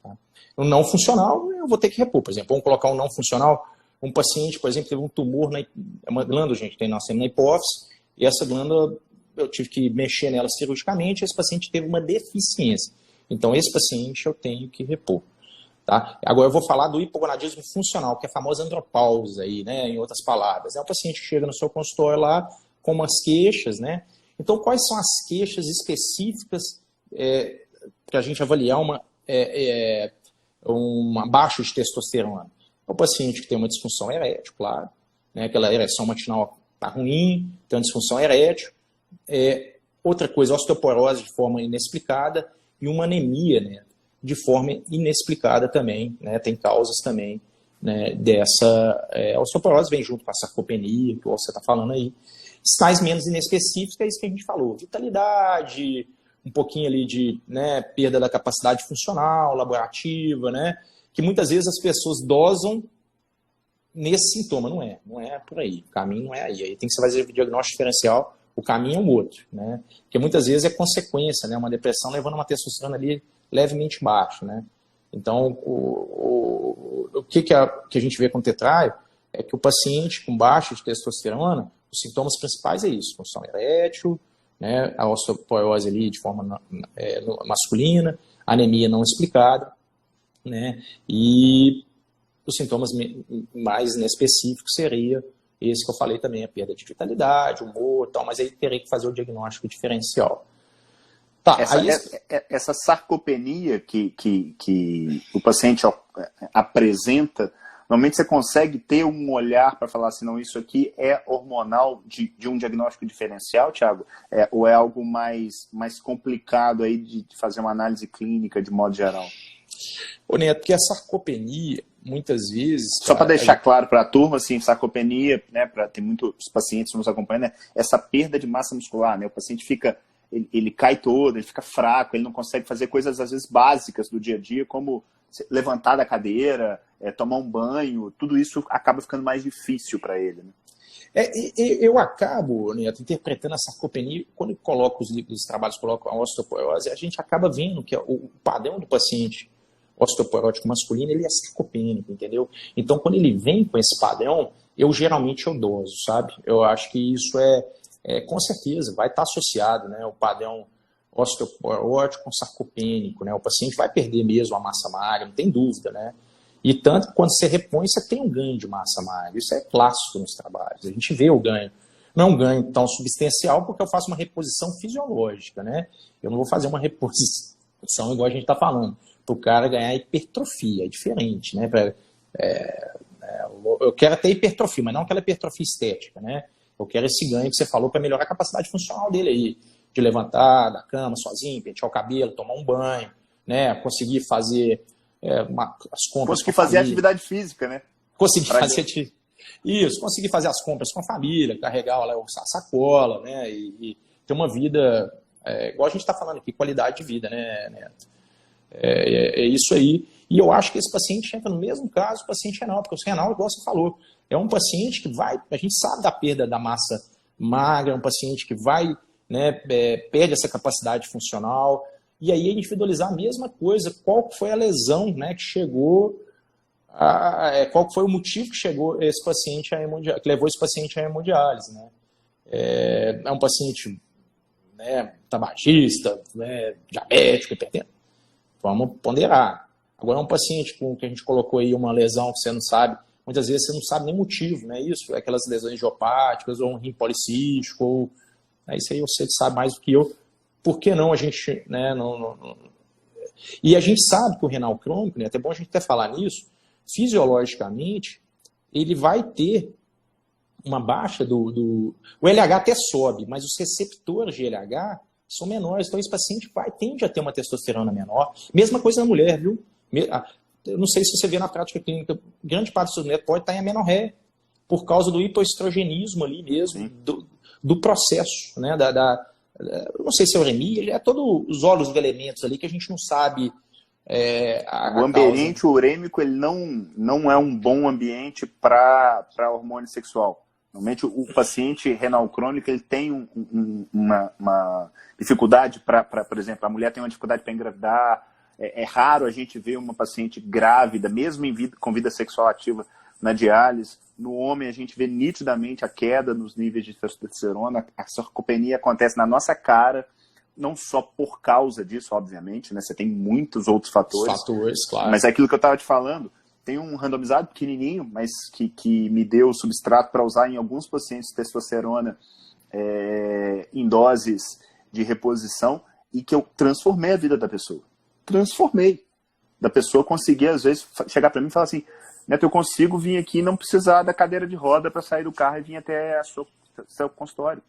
Tá? O não funcional, eu vou ter que repor. Por exemplo, vamos colocar um não funcional, um paciente, por exemplo, teve um tumor, uma glândula, gente, tem na hipófise, e essa glândula, eu tive que mexer nela cirurgicamente, esse paciente teve uma deficiência. Então, esse paciente eu tenho que repor. Tá? Agora, eu vou falar do hipogonadismo funcional, que é a famosa andropausa, aí, né, em outras palavras. É um paciente que chega no seu consultório lá com umas queixas, né? Então, quais são as queixas específicas para a gente avaliar uma baixa de testosterona? É o paciente que tem uma disfunção erétil, claro, né? Aquela ereção matinal está ruim, tem uma disfunção erétil. Outra coisa, osteoporose de forma inexplicada e uma anemia, né, de forma inexplicada também, né, tem causas também, né, dessa osteoporose, vem junto com a sarcopenia, que você está falando aí. Sinais menos inespecíficos é isso que a gente falou, vitalidade, um pouquinho ali de, né, perda da capacidade funcional, laborativa, né, que muitas vezes as pessoas dosam nesse sintoma. Não é por aí. O caminho não é aí. Aí tem que fazer o diagnóstico diferencial, o caminho é um outro, né? Porque muitas vezes é consequência, né? Uma depressão levando uma testosterona ali levemente baixa, né? Então, o que a gente vê com o tetraio é que o paciente com baixa de testosterona, os sintomas principais é isso, função erétil, né? A osteoporose ali de forma masculina, anemia não explicada, né? E os sintomas mais específicos seria esse que eu falei também, a perda de vitalidade, humor e tal, mas aí teria que fazer o diagnóstico diferencial. Tá,
essa sarcopenia que o paciente apresenta, normalmente você consegue ter um olhar para falar assim, não, isso aqui é hormonal de um diagnóstico diferencial, Thiago? Ou é algo mais complicado aí de fazer uma análise clínica de modo geral?
Ô Neto, porque a sarcopenia, muitas vezes...
Só para deixar claro para a turma, assim, sarcopenia, né, tem muitos pacientes que nos acompanham, né, essa perda de massa muscular, né, o paciente fica... Ele cai todo, ele fica fraco, ele não consegue fazer coisas, às vezes, básicas do dia a dia, como levantar da cadeira, tomar um banho, tudo isso acaba ficando mais difícil para ele. Né?
Eu acabo, Neto, interpretando a sarcopenia, quando eu coloco os trabalhos, coloco a osteoporose, a gente acaba vendo que o padrão do paciente osteoporótico masculino, ele é sarcopênico, entendeu? Então, quando ele vem com esse padrão, geralmente eu doso, sabe? Eu acho que isso com certeza, vai estar associado, né, o padrão osteoporótico com sarcopênico, né, o paciente vai perder mesmo a massa magra, não tem dúvida, né, e tanto que quando você repõe, você tem um ganho de massa magra, isso é clássico nos trabalhos, a gente vê o ganho, não é um ganho tão substancial porque eu faço uma reposição fisiológica, né, eu não vou fazer uma reposição igual a gente está falando, para o cara ganhar hipertrofia, é diferente, né, eu quero ter hipertrofia, mas não aquela hipertrofia estética, né, eu quero esse ganho que você falou para melhorar a capacidade funcional dele aí, de levantar da cama sozinho, pentear o cabelo, tomar um banho, né? Conseguir fazer as compras.
Conseguir fazer atividade física, né?
Conseguir fazer as compras com a família, carregar a sacola, né? E ter uma vida, igual a gente está falando aqui, qualidade de vida, né, Neto? É isso aí. E eu acho que esse paciente entra no mesmo caso do paciente renal, porque o renal, igual você falou, é um paciente que a gente sabe da perda da massa magra, é um paciente que vai, né, perde essa capacidade funcional, e aí individualizar a mesma coisa, qual foi a lesão, né, que chegou, qual foi o motivo que chegou esse paciente que levou esse paciente à hemodiálise, né? É um paciente, né, tabagista, né, diabético, hipertenso, vamos ponderar. Agora é um paciente com que a gente colocou aí uma lesão que você não sabe, muitas vezes você não sabe nem motivo, né? Isso, aquelas lesões idiopáticas, ou um rim policístico, ou... Isso aí você sabe mais do que eu. Por que não a gente... Né, não... E a gente sabe que o renal crônico, né, até bom a gente até falar nisso, fisiologicamente, ele vai ter uma baixa do... O LH até sobe, mas os receptores de LH são menores, então esse paciente tende a ter uma testosterona menor. Mesma coisa na mulher, viu? Eu não sei se você vê na prática clínica, grande parte do seu neto pode estar em amenorréia, por causa do hipoestrogenismo ali mesmo, do processo, né, não sei se é uremia, ele é todos os óleos de elementos ali que a gente não sabe
o ambiente causa. Urêmico, ele não é um bom ambiente para hormônio sexual. Normalmente o paciente renal crônico, ele tem uma dificuldade por exemplo, a mulher tem uma dificuldade para engravidar. É raro a gente ver uma paciente grávida, mesmo com vida sexual ativa na diálise. No homem, a gente vê nitidamente a queda nos níveis de testosterona. A sarcopenia acontece na nossa cara, não só por causa disso, obviamente, né? Você tem muitos outros fatores.
Claro.
Mas é aquilo que eu estava te falando. Tem um randomizado pequenininho, mas que me deu substrato para usar em alguns pacientes de testosterona em doses de reposição e que eu transformei a vida da pessoa. Transformei. Da pessoa conseguir, às vezes, chegar para mim e falar assim, Neto, eu consigo vir aqui e não precisar da cadeira de roda para sair do carro e vir até seu consultório.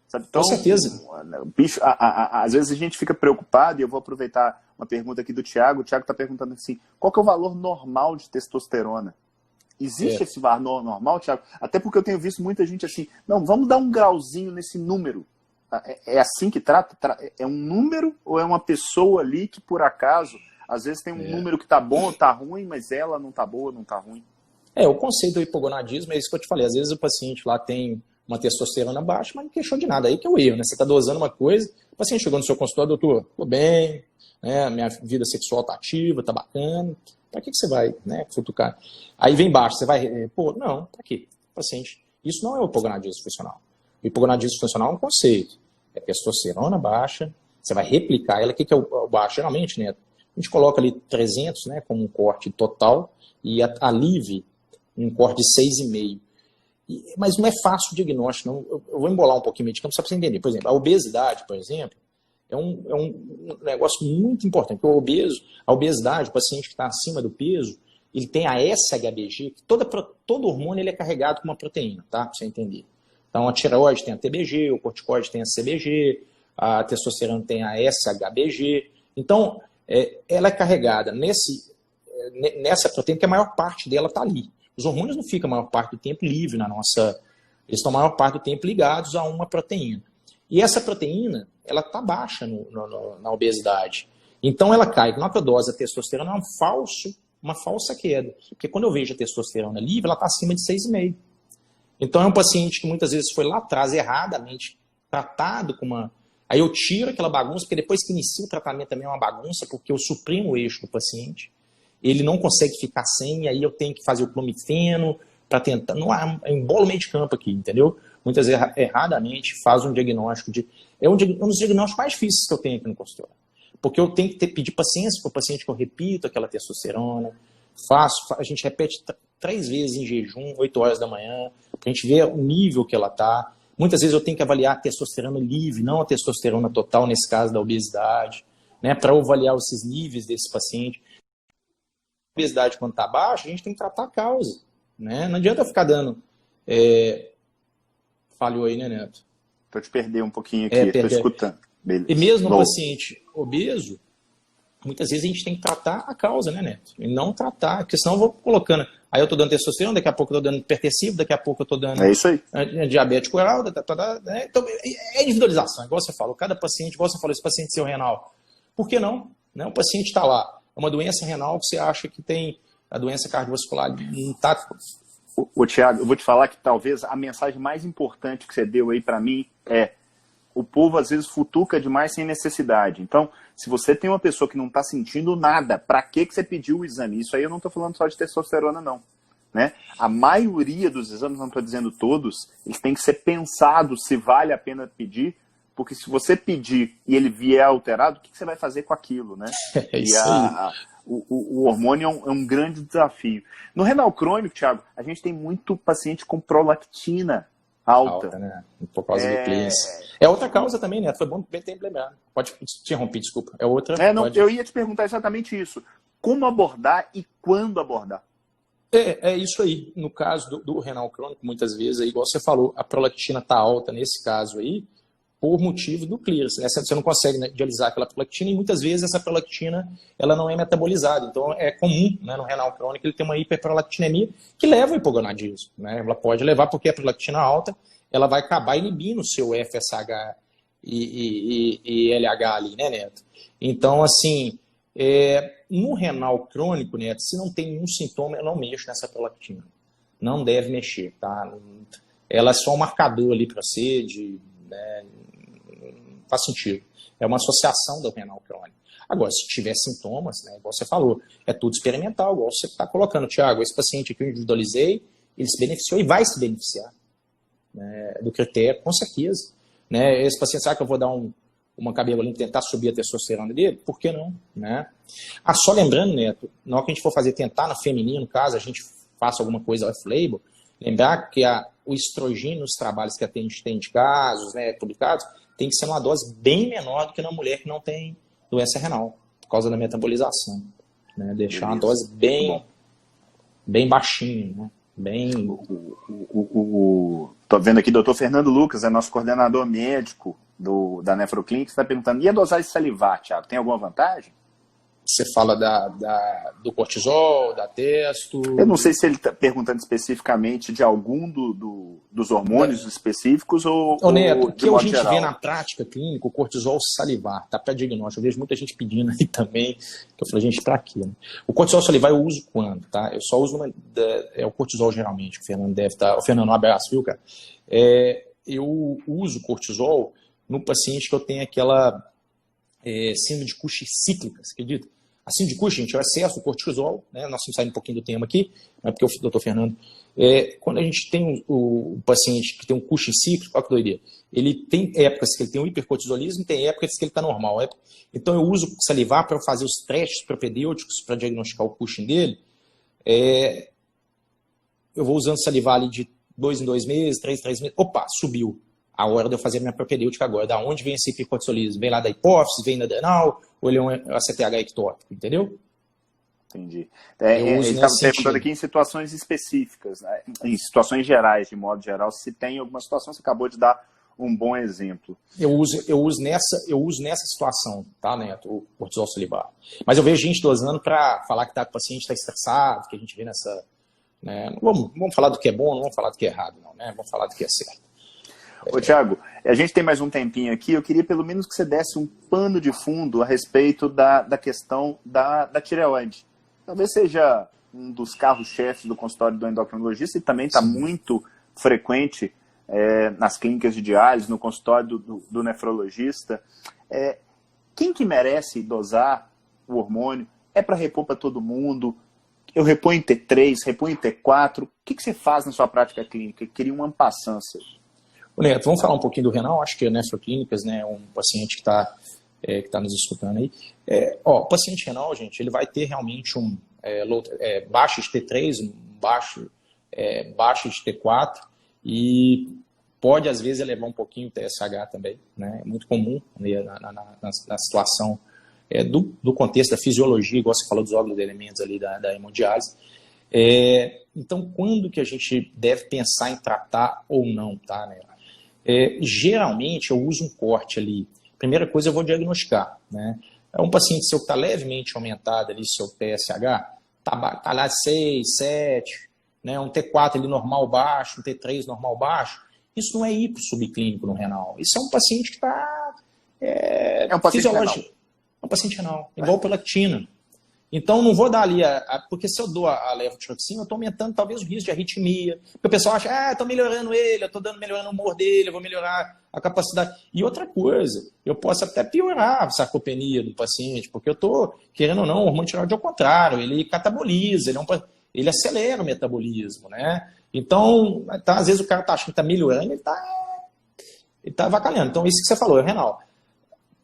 Sabe? Então,
com certeza.
Bicho, às vezes a gente fica preocupado, e eu vou aproveitar uma pergunta aqui do Thiago. O Thiago está perguntando assim, qual que é o valor normal de testosterona? Existe esse valor normal, Thiago? Até porque eu tenho visto muita gente assim, não, vamos dar um grauzinho nesse número. É assim que trata? É um número ou é uma pessoa ali que, por acaso, às vezes tem um número que tá bom ou tá ruim, mas ela não tá boa, não tá ruim?
O conceito do hipogonadismo é isso que eu te falei. Às vezes o paciente lá tem uma testosterona baixa, mas não queixou de nada. Aí que é o erro, né? Você está dosando uma coisa, o paciente chegou no seu consultório, doutor, tô bem, né? Minha vida sexual tá ativa, tá bacana. Para que você vai, né, futucar? Aí vem baixo, você vai, não, para quê? Paciente, isso não é o hipogonadismo funcional. O hipogonadismo funcional é um conceito. É testosterona baixa, você vai replicar ela. O que é o baixo? Geralmente, né, a gente coloca ali 300, né, como um corte total, e a LIV um corte de 6,5. Mas não é fácil o diagnóstico, não. Eu vou embolar um pouquinho o medicamento só para você entender. Por exemplo, a obesidade, por exemplo, é um negócio muito importante. Porque a obesidade, o paciente que está acima do peso, ele tem a SHBG, que todo hormônio ele é carregado com uma proteína, tá? Para você entender. Então, a tireoide tem a TBG, o corticoide tem a CBG, a testosterona tem a SHBG. Então, ela é carregada nessa proteína, que a maior parte dela está ali. Os hormônios não ficam a maior parte do tempo livre na nossa... Eles estão a maior parte do tempo ligados a uma proteína. E essa proteína, ela está baixa na obesidade. Então ela cai. Na hora que eu dose a testosterona, é uma falsa queda. Porque quando eu vejo a testosterona livre, ela está acima de 6,5. Então é um paciente que muitas vezes foi lá atrás erradamente tratado com uma... Aí eu tiro aquela bagunça, porque depois que inicia o tratamento também é uma bagunça, porque eu suprimo o eixo do paciente. Ele não consegue ficar sem, aí eu tenho que fazer o clomifeno para tentar... Não há embolo meio de campo aqui, entendeu? Muitas vezes, erradamente, faz um diagnóstico de... É um dos diagnósticos mais difíceis que eu tenho aqui no consultório. Porque eu tenho que pedir paciência para o paciente que eu repito aquela testosterona, a gente repete 3 vezes em jejum, 8 horas da manhã, para a gente ver o nível que ela está. Muitas vezes eu tenho que avaliar a testosterona livre, não a testosterona total, nesse caso da obesidade, né, para avaliar esses níveis desse paciente. A obesidade, quando está baixa, a gente tem que tratar a causa. Né? Não adianta eu ficar dando... Falhou aí, né, Neto?
Estou te perdendo um pouquinho aqui, estou escutando. Beleza.
E mesmo no paciente obeso, muitas vezes a gente tem que tratar a causa, né, Neto? E não tratar, porque senão eu vou colocando... Aí eu estou dando testosterona, daqui a pouco eu estou dando hipertensivo, daqui a pouco eu estou dando...
É isso aí.
Diabético oral, né? Então, é individualização, igual você falou. Cada paciente, igual você falou, esse paciente seu renal. Por que não? Né? O paciente está lá, é uma doença renal que você acha que tem a doença cardiovascular, não está...
O Thiago, eu vou te falar que talvez a mensagem mais importante que você deu aí para mim é: o povo às vezes futuca demais sem necessidade. Então, se você tem uma pessoa que não está sentindo nada, para que você pediu o exame? Isso aí eu não estou falando só de testosterona, não. Né? A maioria dos exames, não estou dizendo todos, eles têm que ser pensados se vale a pena pedir, porque se você pedir e ele vier alterado, o que você vai fazer com aquilo? Né?
É isso aí.
O hormônio é um grande desafio. No renal crônico, Thiago, a gente tem muito paciente com prolactina alta.
Né? Por causa do clearance. É outra causa também, né? Foi bom ter lembrado. Pode te interromper, desculpa. É outra.
Eu ia te perguntar exatamente isso. Como abordar e quando abordar?
É isso aí. No caso do renal crônico, muitas vezes, aí, igual você falou, a prolactina está alta nesse caso aí, por motivo do clearance. Né? Você não consegue, né, dialisar aquela prolactina e muitas vezes essa prolactina ela não é metabolizada. Então é comum, né, no renal crônico ele ter uma hiperprolactinemia que leva ao hipogonadismo. Né? Ela pode levar porque a prolactina alta ela vai acabar inibindo o seu FSH e LH ali, né, Neto? Então, assim, no renal crônico, Neto, se não tem nenhum sintoma, eu não mexo nessa prolactina. Não deve mexer, tá? Ela é só um marcador ali para ser né, faz sentido. É uma associação do renal crônico. Agora, se tiver sintomas, né, igual você falou, é tudo experimental, igual você está colocando, Thiago, esse paciente aqui eu individualizei, ele se beneficiou e vai se beneficiar, né, do critério, com certeza. Né? Esse paciente, sabe que eu vou dar uma cabelo ali e tentar subir a testosterona dele? Por que não? Né? Só lembrando, Neto, na hora que a gente for tentar na feminino, caso a gente faça alguma coisa off-label, lembrar que o estrogênio nos trabalhos que a gente tem de casos, né, publicados, tem que ser uma dose bem menor do que na mulher que não tem doença renal, por causa da metabolização. Né? Deixar uma dose bem baixinha. Né?
Tô vendo aqui o Dr. Fernando Lucas, é nosso coordenador médico da Nefroclinic, está perguntando, e a dosagem salivar, Thiago, tem alguma vantagem?
Você fala do cortisol, da testo?
Eu não sei se ele está perguntando especificamente de algum dos hormônios específicos ou
Neto, o
de
que a
modo
gente
geral.
vê na prática clínica, o cortisol salivar, tá para diagnóstico. Eu vejo muita gente pedindo aí também, que eu falei, gente, para quê? Né? O cortisol salivar eu uso quando, tá? Eu só uso o cortisol geralmente, que o Fernando deve estar... O Fernando, um abraço, viu, cara? Eu uso cortisol no paciente que eu tenho aquela síndrome de Cushing cíclica, você acredita? A síndrome de Cushing, gente, é o excesso do cortisol, né? Nós estamos saindo um pouquinho do tema aqui, mas porque o doutor Fernando... quando a gente tem o paciente que tem um Cushing cíclico, olha que doideira, ele tem épocas que ele tem um hipercortisolismo, tem épocas que ele está normal. Então eu uso salivar para fazer os testes propedêuticos para diagnosticar o Cushing dele. Eu vou usando salivar ali de 2 em 2 meses, 3 em 3 meses. Opa, subiu. A hora de eu fazer a minha propedêutica agora. Da onde vem esse hipercortisolismo? Vem lá da hipófise, vem da adrenal, ou ele é um ACTH ectópico, entendeu?
Entendi. Ele estava perguntando aqui em situações específicas, né? Em situações gerais, de modo geral, se tem alguma situação, você acabou de dar um bom exemplo.
Eu uso nessa situação, tá, Neto, o cortisol salivar. Mas eu vejo gente dosando para falar que o paciente está estressado, que a gente vê nessa... Né? Vamos falar do que é bom, não vamos falar do que é errado, não, né? Vamos falar do que é certo.
Ô, Thiago, a gente tem mais um tempinho aqui, eu queria pelo menos que você desse um pano de fundo a respeito da questão da tireoide. Talvez seja um dos carros-chefes do consultório do endocrinologista e também está muito frequente nas clínicas de diálise, no consultório do nefrologista. Quem que merece dosar o hormônio? É para repor para todo mundo? Eu reponho em T3, reponho em T4? O que você faz na sua prática clínica? Eu queria uma ampassância.
Neto, vamos falar um pouquinho do renal. Acho que a Nefroclínicas, né, um paciente que está nos escutando aí. O paciente renal, gente, ele vai ter realmente baixo de T3, baixo de T4 e pode, às vezes, elevar um pouquinho o TSH também, né? É muito comum, né, na situação do contexto da fisiologia, igual você falou dos óvulos de elementos ali da hemodiálise. Então, quando que a gente deve pensar em tratar ou não, tá, né? Geralmente, eu uso um corte ali. Primeira coisa, eu vou diagnosticar, né? É um paciente seu que está levemente aumentado ali, seu TSH, tá lá 6, 7, né? Um T4 ali normal baixo, um T3 normal baixo. Isso não é hipo-subclínico no renal. Isso é um paciente que está
um paciente
fisiológico.
renal.
É um paciente renal, igual prolactina. Então, não vou dar ali, porque se eu dou a levotiroxina, eu estou aumentando talvez o risco de arritmia. Porque o pessoal acha, estou melhorando ele, eu estou melhorando o humor dele, eu vou melhorar a capacidade. E outra coisa, eu posso até piorar a sarcopenia do paciente, porque eu estou, querendo ou não, o hormônio tireoide ao contrário, ele cataboliza, ele acelera o metabolismo, né? Então, às vezes o cara está achando que está melhorando, ele está avacalhando. Então, isso que você falou, renal.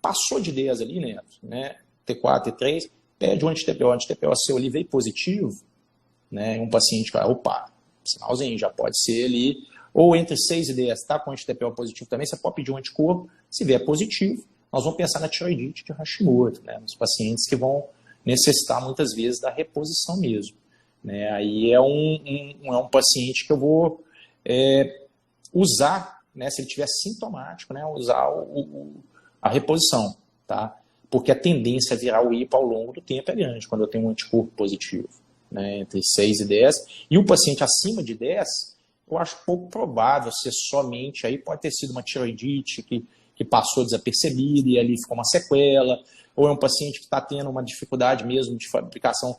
Passou de 10 ali, né? T4, T3, pede um anti-TPO. Anti-TPO, se eu veio positivo, né? Um paciente que opa, sinalzinho, já pode ser ali, ou entre 6 e 10, tá com anti-TPO positivo também, você pode pedir um anticorpo, se vier positivo, nós vamos pensar na tiroidite de Hashimoto, né? Nos pacientes que vão necessitar muitas vezes da reposição mesmo, né? Aí é um paciente que eu vou usar, né? Se ele tiver sintomático, né? Usar a reposição, tá? Porque a tendência a virar o hipo ao longo do tempo é grande, quando eu tenho um anticorpo positivo, né, entre 6 e 10. E o paciente acima de 10, eu acho pouco provável ser somente, aí pode ter sido uma tiroidite que passou desapercebida e ali ficou uma sequela, ou é um paciente que está tendo uma dificuldade mesmo de fabricação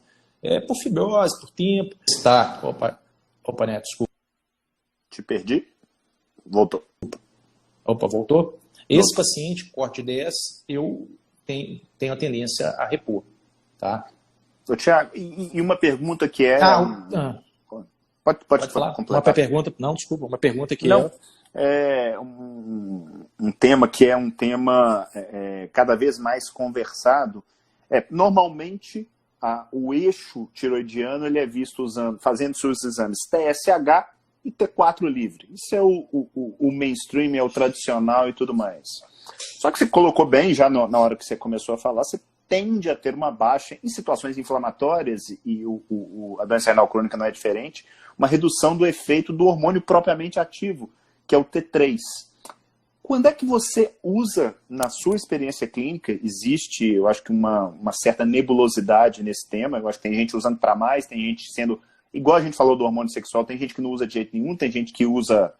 por fibrose, por tempo. Opa, Neto, desculpa.
Te perdi? Voltou.
Opa, voltou? Esse paciente, corte de 10, eu tenho a tendência a repor, tá?
Ô, Thiago, e uma pergunta que é... Pode falar?
Uma pergunta, não, desculpa, uma pergunta que
um tema que é um tema cada vez mais conversado. Normalmente, o eixo tiroidiano ele é visto fazendo seus exames TSH e T4 livre. Isso é o mainstream, é o tradicional e tudo mais. Só que você colocou bem, já na hora que você começou a falar, você tende a ter uma baixa em situações inflamatórias, e a doença renal crônica não é diferente, uma redução do efeito do hormônio propriamente ativo, que é o T3. Quando é que você usa, na sua experiência clínica, existe, eu acho que uma certa nebulosidade nesse tema, eu acho que tem gente usando para mais, tem gente sendo, igual a gente falou do hormônio sexual, tem gente que não usa de jeito nenhum, tem gente que usa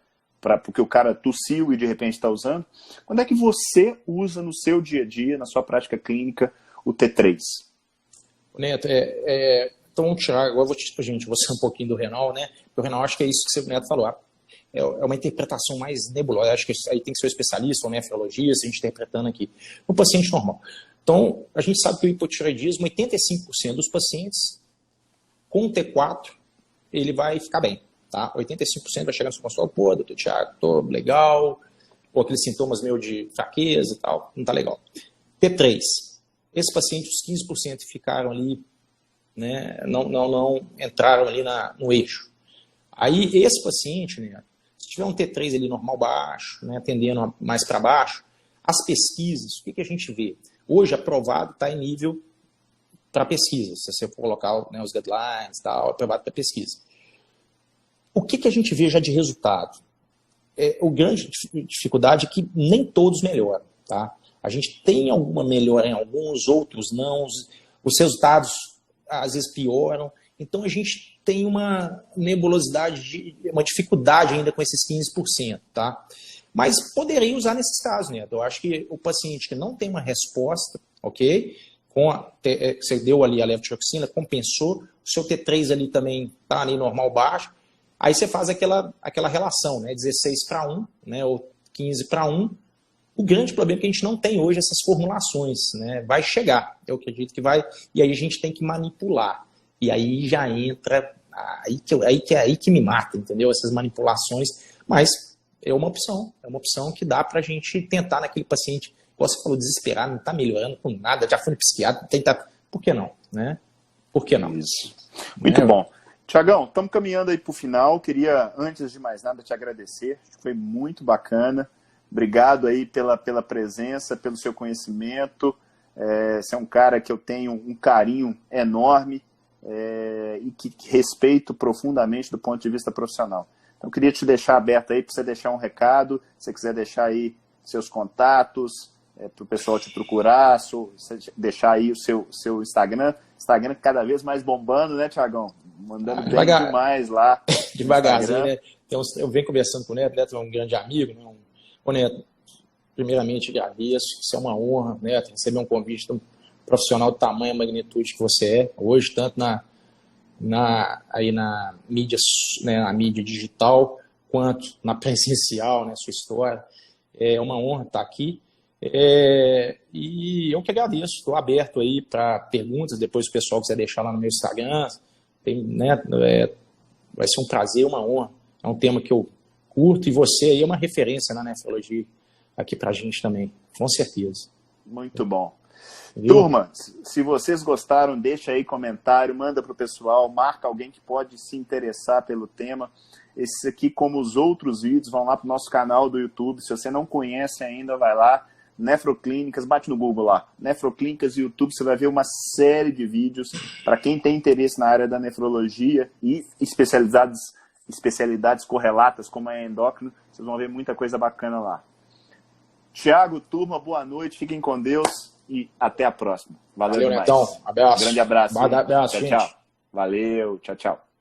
porque o cara tossiu e de repente está usando. Quando é que você usa no seu dia a dia, na sua prática clínica, o T3?
Neto, então vamos tirar, agora gente, vou ser um pouquinho do renal, né? O renal, acho que é isso que o Neto falou. É uma interpretação mais nebulosa. Acho que aí tem que ser um especialista, um nefrologista, a gente interpretando aqui. Um paciente normal. Então, a gente sabe que o hipotireoidismo, 85% dos pacientes com T4, ele vai ficar bem. Tá? 85% vai chegar no seu consultório, pô, doutor Thiago, tô legal, pô, aqueles sintomas meio de fraqueza e tal, não tá legal. T3, esses pacientes, os 15% ficaram ali, né, não entraram ali no eixo. Aí, esse paciente, né, se tiver um T3 ali normal baixo, né, tendendo mais para baixo, as pesquisas, o que a gente vê? Hoje, aprovado está em nível para pesquisa, se você for colocar, né, os guidelines e tal, aprovado para pesquisa. O que a gente vê já de resultado? A grande dificuldade é que nem todos melhoram. Tá? A gente tem alguma melhora em alguns, outros não. Os resultados, às vezes, pioram. Então, a gente tem uma nebulosidade, uma dificuldade ainda com esses 15%. Tá? Mas poderia usar nesses casos, né? Eu acho que o paciente que não tem uma resposta, ok? Você deu ali a levotiroxina, compensou, o seu T3 ali também está ali normal baixo. Aí você faz aquela relação, né? 16:1, né? Ou 15:1. O grande problema é que a gente não tem hoje essas formulações, né? Vai chegar, eu acredito que vai, e aí a gente tem que manipular. E aí já entra, aí que me mata, entendeu? Essas manipulações, mas é uma opção que dá pra gente tentar naquele paciente, como você falou, desesperado, não tá melhorando com nada, já foi no psiquiatra, tentar, por que não, né? Por que não?
Isso. Muito bom. Tiagão, estamos caminhando aí para o final. Queria, antes de mais nada, te agradecer. Foi muito bacana. Obrigado aí pela presença, pelo seu conhecimento. Você é um cara que eu tenho um carinho enorme e que respeito profundamente do ponto de vista profissional. Então, queria te deixar aberto aí para você deixar um recado. Se você quiser deixar aí seus contatos, para o pessoal te procurar, deixar aí o seu Instagram. Instagram cada vez mais bombando, né, Tiagão? Mandando bem demais lá.
Devagarzinho, né? Eu venho conversando com o Neto, é um grande amigo. Né? Ô, Neto, primeiramente agradeço, isso é uma honra, Neto, receber um convite de um profissional do tamanho e magnitude que você é, hoje, tanto aí na mídia, né, na mídia digital, quanto na presencial, né, sua história. É uma honra estar aqui. E eu que agradeço, estou aberto aí para perguntas, depois o pessoal quiser deixar lá no meu Instagram, vai ser um prazer, uma honra, é um tema que eu curto e você aí é uma referência na nefrologia aqui para a gente também, com certeza.
Muito bom.
Viu?
Turma, se vocês gostaram, deixa aí comentário, manda para o pessoal, marca alguém que pode se interessar pelo tema. Esses aqui, como os outros vídeos, vão lá para o nosso canal do YouTube. Se você não conhece ainda, vai lá. Nefroclínicas, bate no Google lá. Nefroclínicas e YouTube, você vai ver uma série de vídeos para quem tem interesse na área da nefrologia e especialidades correlatas, como a endócrino. Vocês vão ver muita coisa bacana lá. Tiago, turma, boa noite. Fiquem com Deus e até a próxima. Valeu demais.
Netão. Abraço.
Grande abraço.
Abraço,
tchau,
gente.
tchau. Valeu. Tchau, tchau.